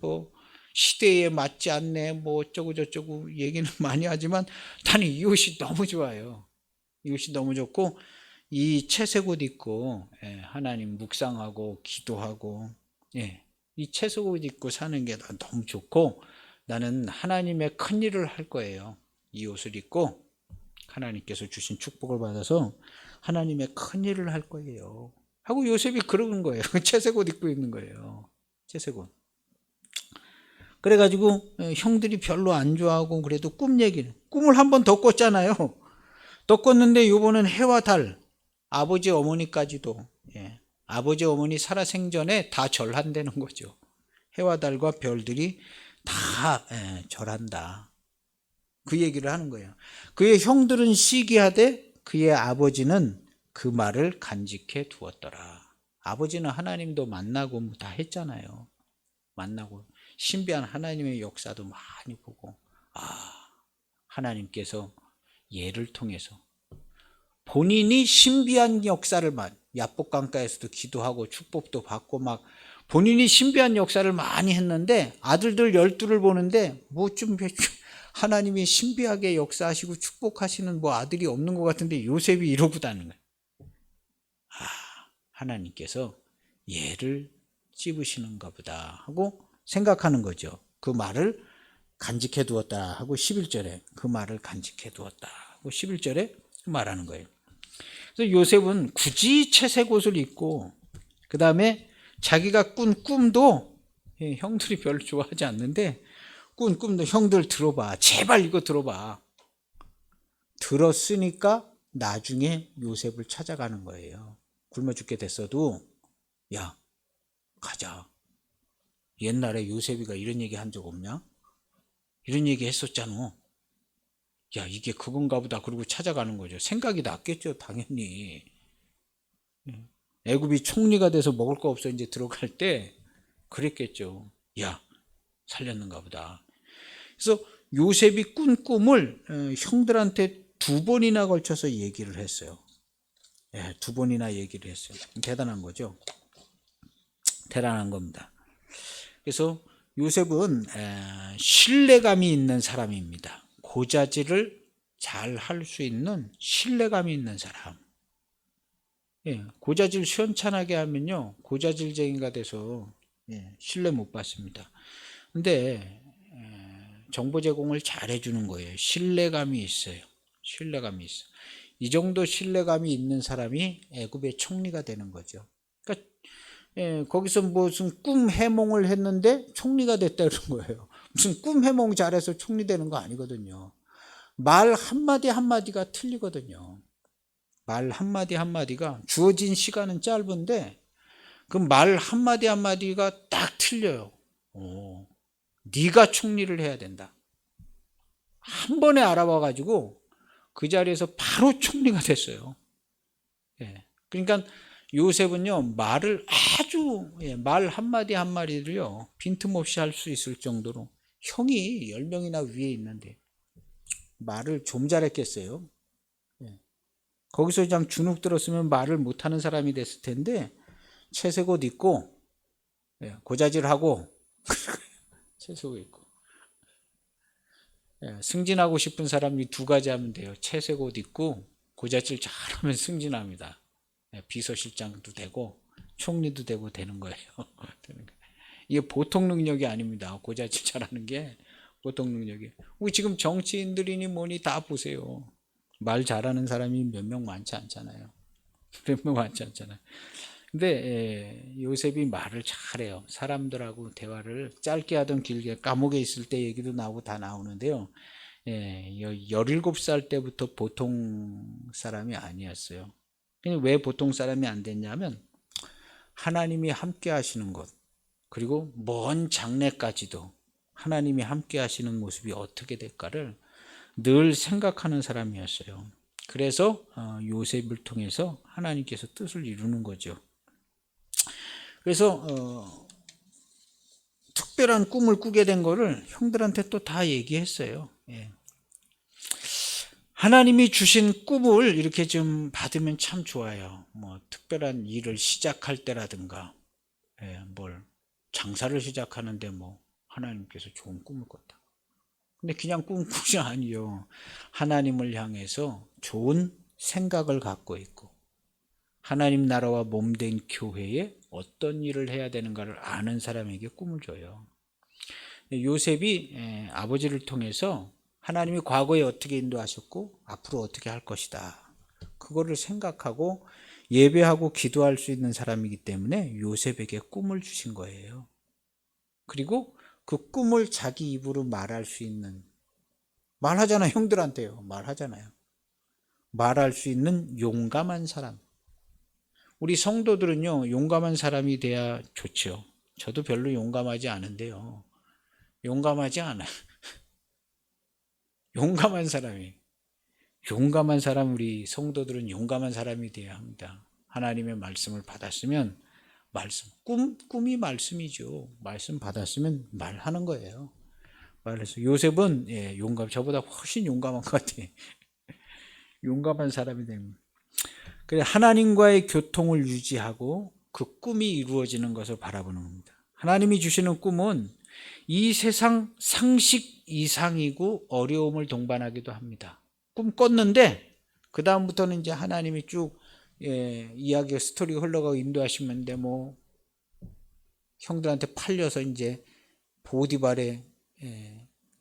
시대에 맞지 않네 어쩌고 저쩌고 얘기는 많이 하지만 나는 이 옷이 너무 좋아요. 이 옷이 너무 좋고 이 채색 옷 입고 하나님 묵상하고 기도하고 이 채색 옷 입고 사는 게 너무 좋고 나는 하나님의 큰 일을 할 거예요. 이 옷을 입고 하나님께서 주신 축복을 받아서 하나님의 큰 일을 할 거예요 하고 요셉이 그러는 거예요. 채색 옷 입고 있는 거예요. 채색 옷. 그래가지고 형들이 별로 안 좋아하고 그래도 꿈을 한 번 더 꿨잖아요. 더 꿨는데 요번은 해와 달 아버지 어머니까지도 아버지 어머니 살아생전에 다 절한다는 거죠. 해와 달과 별들이 다 절한다. 그 얘기를 하는 거예요. 그의 형들은 시기하되 그의 아버지는 그 말을 간직해 두었더라. 아버지는 하나님도 만나고 다 했잖아요. 만나고 신비한 하나님의 역사도 많이 보고 하나님께서 얘를 통해서 본인이 신비한 역사를 야복강가에서도 기도하고 축복도 받고 본인이 신비한 역사를 많이 했는데 아들들 12를 보는데 좀 하나님이 신비하게 역사하시고 축복하시는 아들이 없는 것 같은데 요셉이 이러고다는 거예요. 하나님께서 얘를 찝으시는가 보다 하고 생각하는 거죠. 그 말을 간직해 두었다 하고 11절에 그 말을 간직해 두었다 하고 11절에 말하는 거예요. 그래서 요셉은 굳이 채색 옷을 입고 그 다음에 자기가 꾼 꿈도 형들이 별로 좋아하지 않는데 꿈도 형들 들어봐. 제발 이거 들어봐. 들었으니까 나중에 요셉을 찾아가는 거예요. 굶어 죽게 됐어도 야 가자. 옛날에 요셉이가 이런 얘기 한 적 없냐? 이런 얘기 했었잖아. 야 이게 그건가 보다. 그리고 찾아가는 거죠. 생각이 났겠죠 당연히. 애굽이 총리가 돼서 먹을 거 없어 이제 들어갈 때 그랬겠죠. 야 살렸는가 보다. 그래서 요셉이 꾼 꿈을 형들한테 2번이나 걸쳐서 얘기를 했어요. 2번이나 얘기를 했어요. 대단한 거죠. 대단한 겁니다. 그래서 요셉은 신뢰감이 있는 사람입니다. 고자질을 잘 할 수 있는 신뢰감이 있는 사람. 고자질 시원찮게 하면요 고자질쟁이가 돼서 신뢰 못 받습니다. 근데 정보 제공을 잘 해주는 거예요. 신뢰감이 있어요. 신뢰감이 있어. 이 정도 신뢰감이 있는 사람이 애굽의 총리가 되는 거죠. 그러니까 거기서 무슨 꿈 해몽을 했는데 총리가 됐다는 거예요. 무슨 꿈 해몽 잘해서 총리 되는 거 아니거든요. 말 한마디 한마디가 틀리거든요. 말 한마디 한마디가 주어진 시간은 짧은데 그 말 한마디 한마디가 딱 틀려요. 네가 총리를 해야 된다. 한 번에 알아봐 가지고 그 자리에서 바로 총리가 됐어요. 그러니까 요셉은요 말을 아주 말 한마디 한마디를요 빈틈없이 할 수 있을 정도로 형이 10명이나 위에 있는데 말을 좀 잘했겠어요. 거기서 그냥 주눅 들었으면 말을 못하는 사람이 됐을 텐데 채색 옷 입고 고자질하고 채색 옷 입고 승진하고 싶은 사람이 2가지 하면 돼요. 채색 옷 입고 고자질 잘하면 승진합니다. 비서실장도 되고 총리도 되고 되는 거예요. 이게 보통 능력이 아닙니다. 고자질 잘하는 게 보통 능력이에요. 우리 지금 정치인들이니 뭐니 다 보세요. 말 잘하는 사람이 몇 명 많지 않잖아요. 몇 명 많지 않잖아요. 근데 요셉이 말을 잘해요. 사람들하고 대화를 짧게 하든 길게 감옥에 있을 때 얘기도 나오고 다 나오는데요. 17살 때부터 보통 사람이 아니었어요. 왜 보통 사람이 안 됐냐면 하나님이 함께 하시는 것 그리고 먼 장래까지도 하나님이 함께 하시는 모습이 어떻게 될까를 늘 생각하는 사람이었어요. 그래서 요셉을 통해서 하나님께서 뜻을 이루는 거죠. 그래서 특별한 꿈을 꾸게 된 거를 형들한테 또 다 얘기했어요. 하나님이 주신 꿈을 이렇게 좀 받으면 참 좋아요. 뭐 특별한 일을 시작할 때라든가 뭘 장사를 시작하는데 뭐 하나님께서 좋은 꿈을 꿨다. 근데 그냥 꿈꾸지 아니요. 하나님을 향해서 좋은 생각을 갖고 있고 하나님 나라와 몸된 교회에 어떤 일을 해야 되는가를 아는 사람에게 꿈을 줘요. 요셉이 아버지를 통해서 하나님이 과거에 어떻게 인도하셨고 앞으로 어떻게 할 것이다. 그거를 생각하고 예배하고 기도할 수 있는 사람이기 때문에 요셉에게 꿈을 주신 거예요. 그리고 그 꿈을 자기 입으로 말할 수 있는 말하잖아요. 형들한테요. 말하잖아요. 말할 수 있는 용감한 사람. 우리 성도들은요. 용감한 사람이 돼야 좋죠. 저도 별로 용감하지 않은데요. 용감하지 않아요. 용감한 사람 우리 성도들은 용감한 사람이 돼야 합니다. 하나님의 말씀을 받았으면 꿈이 말씀이죠. 말씀 받았으면 말하는 거예요. 말해서 요셉은 저보다 훨씬 용감한 것 같아요. 용감한 사람이 됩니다. 그래 하나님과의 교통을 유지하고 그 꿈이 이루어지는 것을 바라보는 겁니다. 하나님이 주시는 꿈은 이 세상 상식 이상이고 어려움을 동반하기도 합니다. 꿈 꿨는데 그 다음부터는 이제 하나님이 쭉 이야기 스토리가 흘러가고 인도하시면 돼. 뭐 형들한테 팔려서 이제 보디발에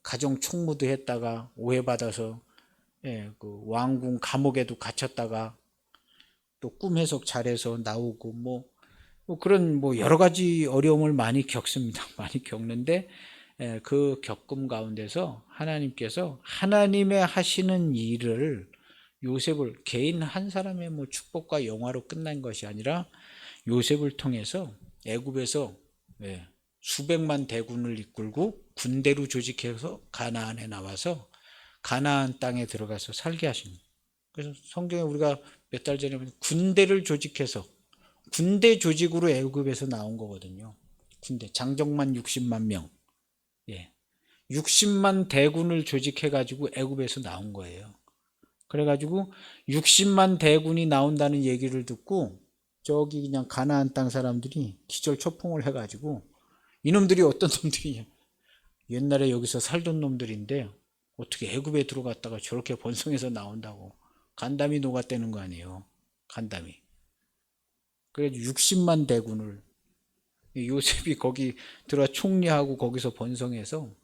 가정 총무도 했다가 오해받아서 그 왕궁 감옥에도 갇혔다가 또 꿈 해석 잘해서 나오고 뭐 그런 뭐 여러 가지 어려움을 많이 겪습니다. 많이 겪는데 그 겪음 가운데서 하나님께서 하나님의 하시는 일을 요셉을 개인 한 사람의 뭐 축복과 영화로 끝난 것이 아니라 요셉을 통해서 애굽에서 수백만 대군을 이끌고 군대로 조직해서 가나안에 나와서 가나안 땅에 들어가서 살게 하신 거예요. 그래서 성경에 우리가 몇 달 전에 군대를 조직해서 군대 조직으로 애굽에서 나온 거거든요. 군대 장정만 60만 명, 60만 대군을 조직해가지고 애굽에서 나온 거예요. 그래가지고 60만 대군이 나온다는 얘기를 듣고 저기 그냥 가나안 땅 사람들이 기절초풍을 해가지고 이놈들이 어떤 놈들이냐, 옛날에 여기서 살던 놈들인데 어떻게 애굽에 들어갔다가 저렇게 번성해서 나온다고 간담이 녹았다는 거 아니에요. 간담이. 그래서 60만 대군을 요셉이 거기 들어와 총리하고 거기서 번성해서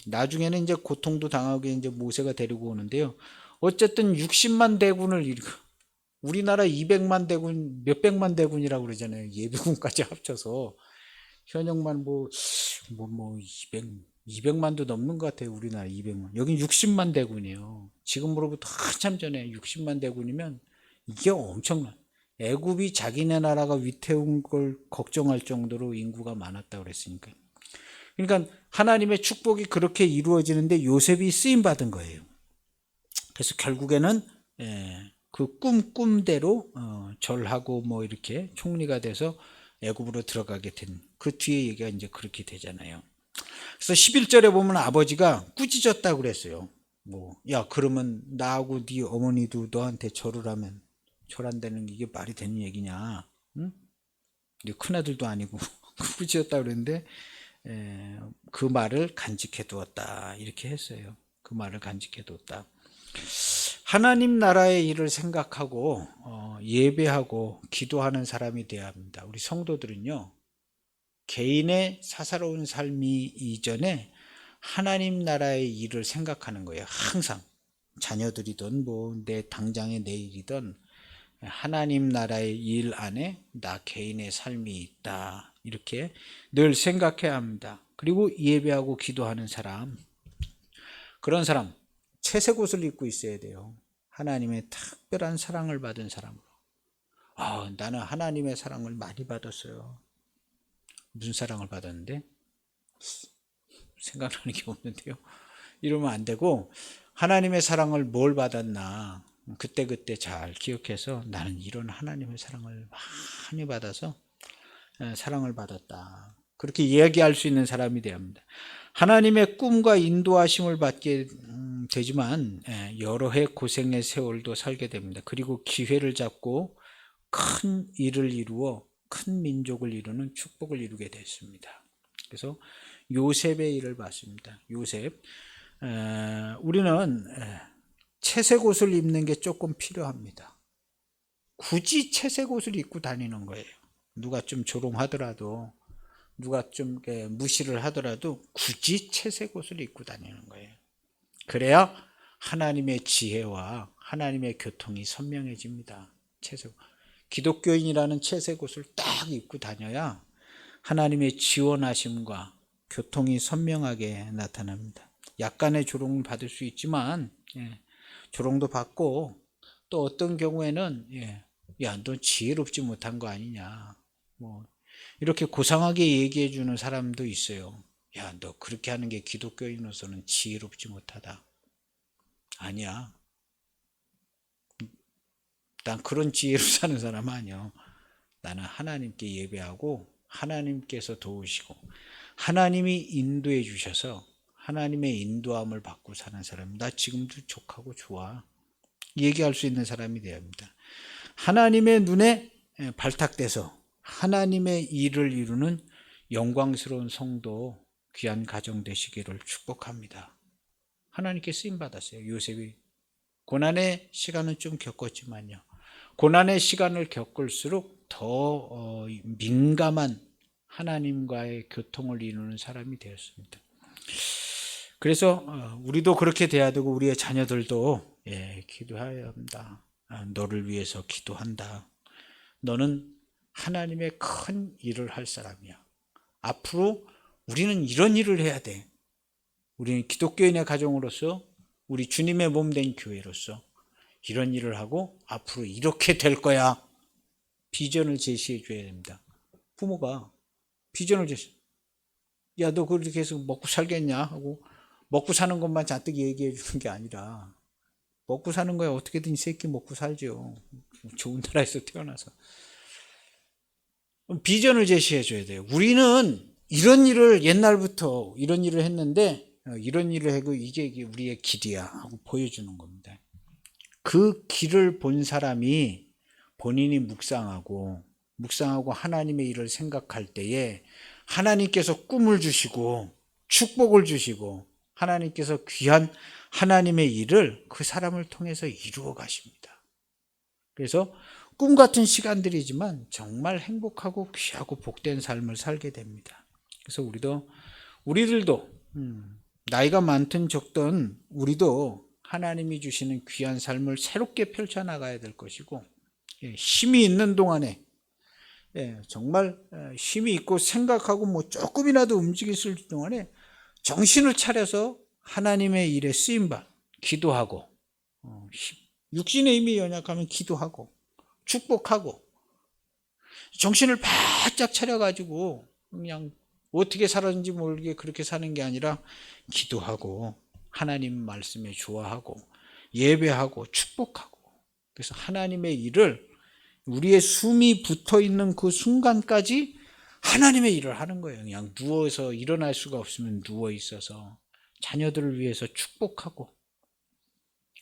나중에는 이제 고통도 당하고 이제 모세가 데리고 오는데요. 어쨌든 60만 대군을 우리나라 200만 대군, 몇백만 대군이라고 그러잖아요. 예비군까지 합쳐서 현역만 200만도 넘는 것 같아요. 우리나라 200만. 여긴 60만 대군이에요. 지금으로부터 한참 전에 60만 대군이면 이게 엄청나. 애굽이 자기네 나라가 위태운 걸 걱정할 정도로 인구가 많았다고 그랬으니까. 그러니까 하나님의 축복이 그렇게 이루어지는데 요셉이 쓰임 받은 거예요. 그래서 결국에는 그 꿈대로 절하고 뭐 이렇게 총리가 돼서 애굽으로 들어가게 된 그 뒤에 얘기가 이제 그렇게 되잖아요. 그래서 11절에 보면 아버지가 꾸짖었다고 그랬어요. 야, 그러면 나하고 네 어머니도 너한테 절을 하면 절한다는 게 이게 말이 되는 얘기냐? 응? 네 큰아들도 아니고 꾸짖었다고 그랬는데 그 말을 간직해 두었다 이렇게 했어요. 그 말을 간직해 두었다. 하나님 나라의 일을 생각하고 예배하고 기도하는 사람이 되어야 합니다. 우리 성도들은요, 개인의 사사로운 삶이 이전에 하나님 나라의 일을 생각하는 거예요. 항상 자녀들이든 뭐 내 당장의 내일이든 하나님 나라의 일 안에 나 개인의 삶이 있다 이렇게 늘 생각해야 합니다. 그리고 예배하고 기도하는 사람, 그런 사람 채색 옷을 입고 있어야 돼요. 하나님의 특별한 사랑을 받은 사람으로. 나는 하나님의 사랑을 많이 받았어요. 무슨 사랑을 받았는데? 생각나는 게 없는데요. 이러면 안 되고, 하나님의 사랑을 뭘 받았나 그때그때 잘 기억해서 나는 이런 하나님의 사랑을 많이 받아서 사랑을 받았다, 그렇게 이야기할 수 있는 사람이 되어야 합니다. 하나님의 꿈과 인도하심을 받게 되지만 여러 해 고생의 세월도 살게 됩니다. 그리고 기회를 잡고 큰 일을 이루어 큰 민족을 이루는 축복을 이루게 됐습니다. 그래서 요셉의 일을 봤습니다. 요셉, 우리는 채색 옷을 입는 게 조금 필요합니다. 굳이 채색 옷을 입고 다니는 거예요. 누가 좀 조롱하더라도, 누가 좀 무시를 하더라도 굳이 채색 옷을 입고 다니는 거예요. 그래야 하나님의 지혜와 하나님의 교통이 선명해집니다. 채색. 기독교인이라는 채색 옷을 딱 입고 다녀야 하나님의 지원하심과 교통이 선명하게 나타납니다. 약간의 조롱을 받을 수 있지만 조롱도 받고, 또 어떤 경우에는 야, 너 지혜롭지 못한 거 아니냐, 이렇게 고상하게 얘기해 주는 사람도 있어요. 야, 너 그렇게 하는 게 기독교인으로서는 지혜롭지 못하다. 아니야. 난 그런 지혜로 사는 사람 아니야. 나는 하나님께 예배하고 하나님께서 도우시고 하나님이 인도해 주셔서 하나님의 인도함을 받고 사는 사람. 나 지금도 족하고 좋아. 얘기할 수 있는 사람이 되어야 합니다. 하나님의 눈에 발탁돼서 하나님의 일을 이루는 영광스러운 성도, 귀한 가정 되시기를 축복합니다. 하나님께 쓰임받았어요. 요셉이 고난의 시간은 좀 겪었지만요, 고난의 시간을 겪을수록 더 민감한 하나님과의 교통을 이루는 사람이 되었습니다. 그래서 우리도 그렇게 돼야 되고, 우리의 자녀들도 기도해야 합니다. 너를 위해서 기도한다. 너는 하나님의 큰 일을 할 사람이야. 앞으로 우리는 이런 일을 해야 돼. 우리는 기독교인의 가정으로서, 우리 주님의 몸 된 교회로서 이런 일을 하고 앞으로 이렇게 될 거야. 비전을 제시해 줘야 됩니다. 부모가 비전을 제시. 야, 너 그렇게 해서 먹고 살겠냐 하고 먹고 사는 것만 잔뜩 얘기해 주는 게 아니라, 먹고 사는 거야 어떻게든 이 새끼 먹고 살죠. 좋은 나라에서 태어나서. 비전을 제시해 줘야 돼요. 우리는 이런 일을 옛날부터 이런 일을 했는데 이런 일을 하고 이게 우리의 길이야 하고 보여주는 겁니다. 그 길을 본 사람이 본인이 묵상하고 하나님의 일을 생각할 때에 하나님께서 꿈을 주시고 축복을 주시고 하나님께서 귀한 하나님의 일을 그 사람을 통해서 이루어 가십니다. 그래서 꿈 같은 시간들이지만 정말 행복하고 귀하고 복된 삶을 살게 됩니다. 그래서 우리들도 나이가 많든 적든 우리도 하나님이 주시는 귀한 삶을 새롭게 펼쳐나가야 될 것이고, 힘이 있는 동안에 정말 힘이 있고 생각하고 뭐 조금이라도 움직였을 동안에 정신을 차려서 하나님의 일에 쓰임받 기도하고, 육신의 힘이 연약하면 기도하고 축복하고, 정신을 바짝 차려가지고 그냥 어떻게 살았는지 모르게 그렇게 사는 게 아니라 기도하고 하나님 말씀에 좋아하고 예배하고 축복하고, 그래서 하나님의 일을 우리의 숨이 붙어있는 그 순간까지 하나님의 일을 하는 거예요. 그냥 누워서 일어날 수가 없으면 누워 있어서 자녀들을 위해서 축복하고,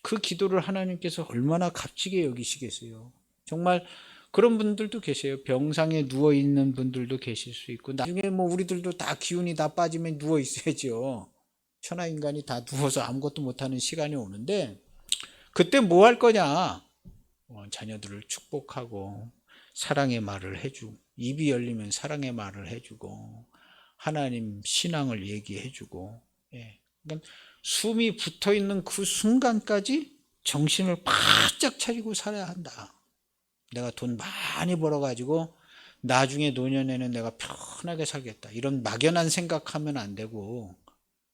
그 기도를 하나님께서 얼마나 값지게 여기시겠어요. 정말 그런 분들도 계세요. 병상에 누워있는 분들도 계실 수 있고, 나중에 뭐 우리들도 다 기운이 다 빠지면 누워 있어야죠. 천하인간이 다 누워서 아무것도 못하는 시간이 오는데, 그때 뭐 할 거냐? 자녀들을 축복하고 사랑의 말을 해주고, 입이 열리면 사랑의 말을 해주고 하나님 신앙을 얘기해주고, 그러니까 숨이 붙어있는 그 순간까지 정신을 바짝 차리고 살아야 한다. 내가 돈 많이 벌어가지고 나중에 노년에는 내가 편하게 살겠다, 이런 막연한 생각하면 안 되고,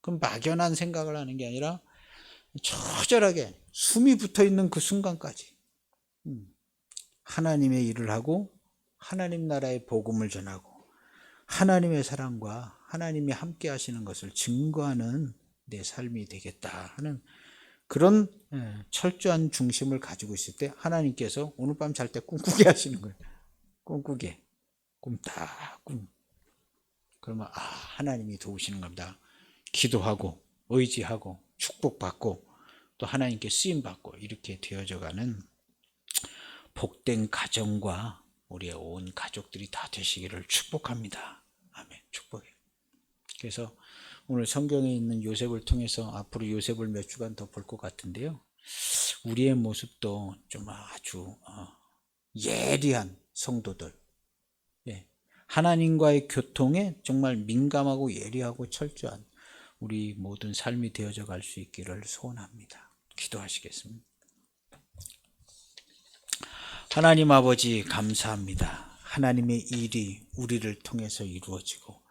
그럼 막연한 생각을 하는 게 아니라 처절하게 숨이 붙어있는 그 순간까지 하나님의 일을 하고 하나님 나라의 복음을 전하고 하나님의 사랑과 하나님이 함께 하시는 것을 증거하는 내 삶이 되겠다 하는 그런 철저한 중심을 가지고 있을 때 하나님께서 오늘 밤 잘 때 꿈꾸게 하시는 거예요. 꿈꾸게. 꿈. 그러면 하나님이 도우시는 겁니다. 기도하고 의지하고 축복받고 또 하나님께 쓰임받고 이렇게 되어져가는 복된 가정과 우리의 온 가족들이 다 되시기를 축복합니다. 아멘. 축복해요. 그래서 오늘 성경에 있는 요셉을 통해서 앞으로 요셉을 몇 주간 더 볼 것 같은데요, 우리의 모습도 좀 아주 예리한 성도들, 하나님과의 교통에 정말 민감하고 예리하고 철저한 우리 모든 삶이 되어져 갈 수 있기를 소원합니다. 기도하시겠습니다. 하나님 아버지 감사합니다. 하나님의 일이 우리를 통해서 이루어지고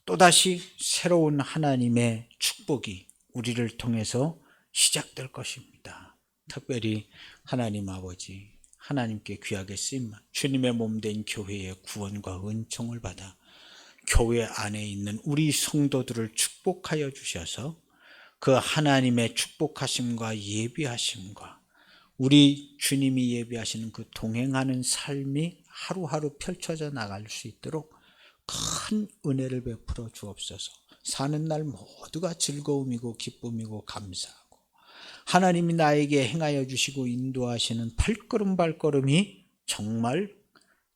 또다시 새로운 하나님의 축복이 우리를 통해서 시작될 것입니다. 특별히 하나님 아버지, 하나님께 귀하게 쓰임 주님의 몸된 교회의 구원과 은총을 받아 교회 안에 있는 우리 성도들을 축복하여 주셔서 그 하나님의 축복하심과 예비하심과 우리 주님이 예비하시는 그 동행하는 삶이 하루하루 펼쳐져 나갈 수 있도록 큰 은혜를 베풀어 주옵소서. 사는 날 모두가 즐거움이고 기쁨이고 감사하고 하나님이 나에게 행하여 주시고 인도하시는 발걸음 발걸음이 정말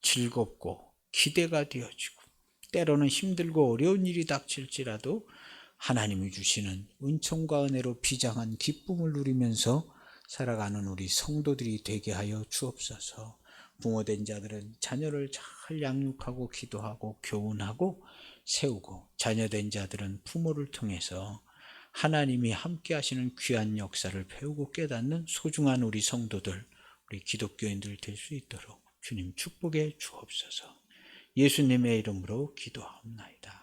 즐겁고 기대가 되어지고, 때로는 힘들고 어려운 일이 닥칠지라도 하나님이 주시는 은총과 은혜로 비장한 기쁨을 누리면서 살아가는 우리 성도들이 되게 하여 주옵소서. 부모된 자들은 자녀를 잘 양육하고 기도하고 교훈하고 세우고, 자녀된 자들은 부모를 통해서 하나님이 함께 하시는 귀한 역사를 배우고 깨닫는 소중한 우리 성도들, 우리 기독교인들 될 수 있도록 주님 축복해 주옵소서. 예수님의 이름으로 기도하옵나이다.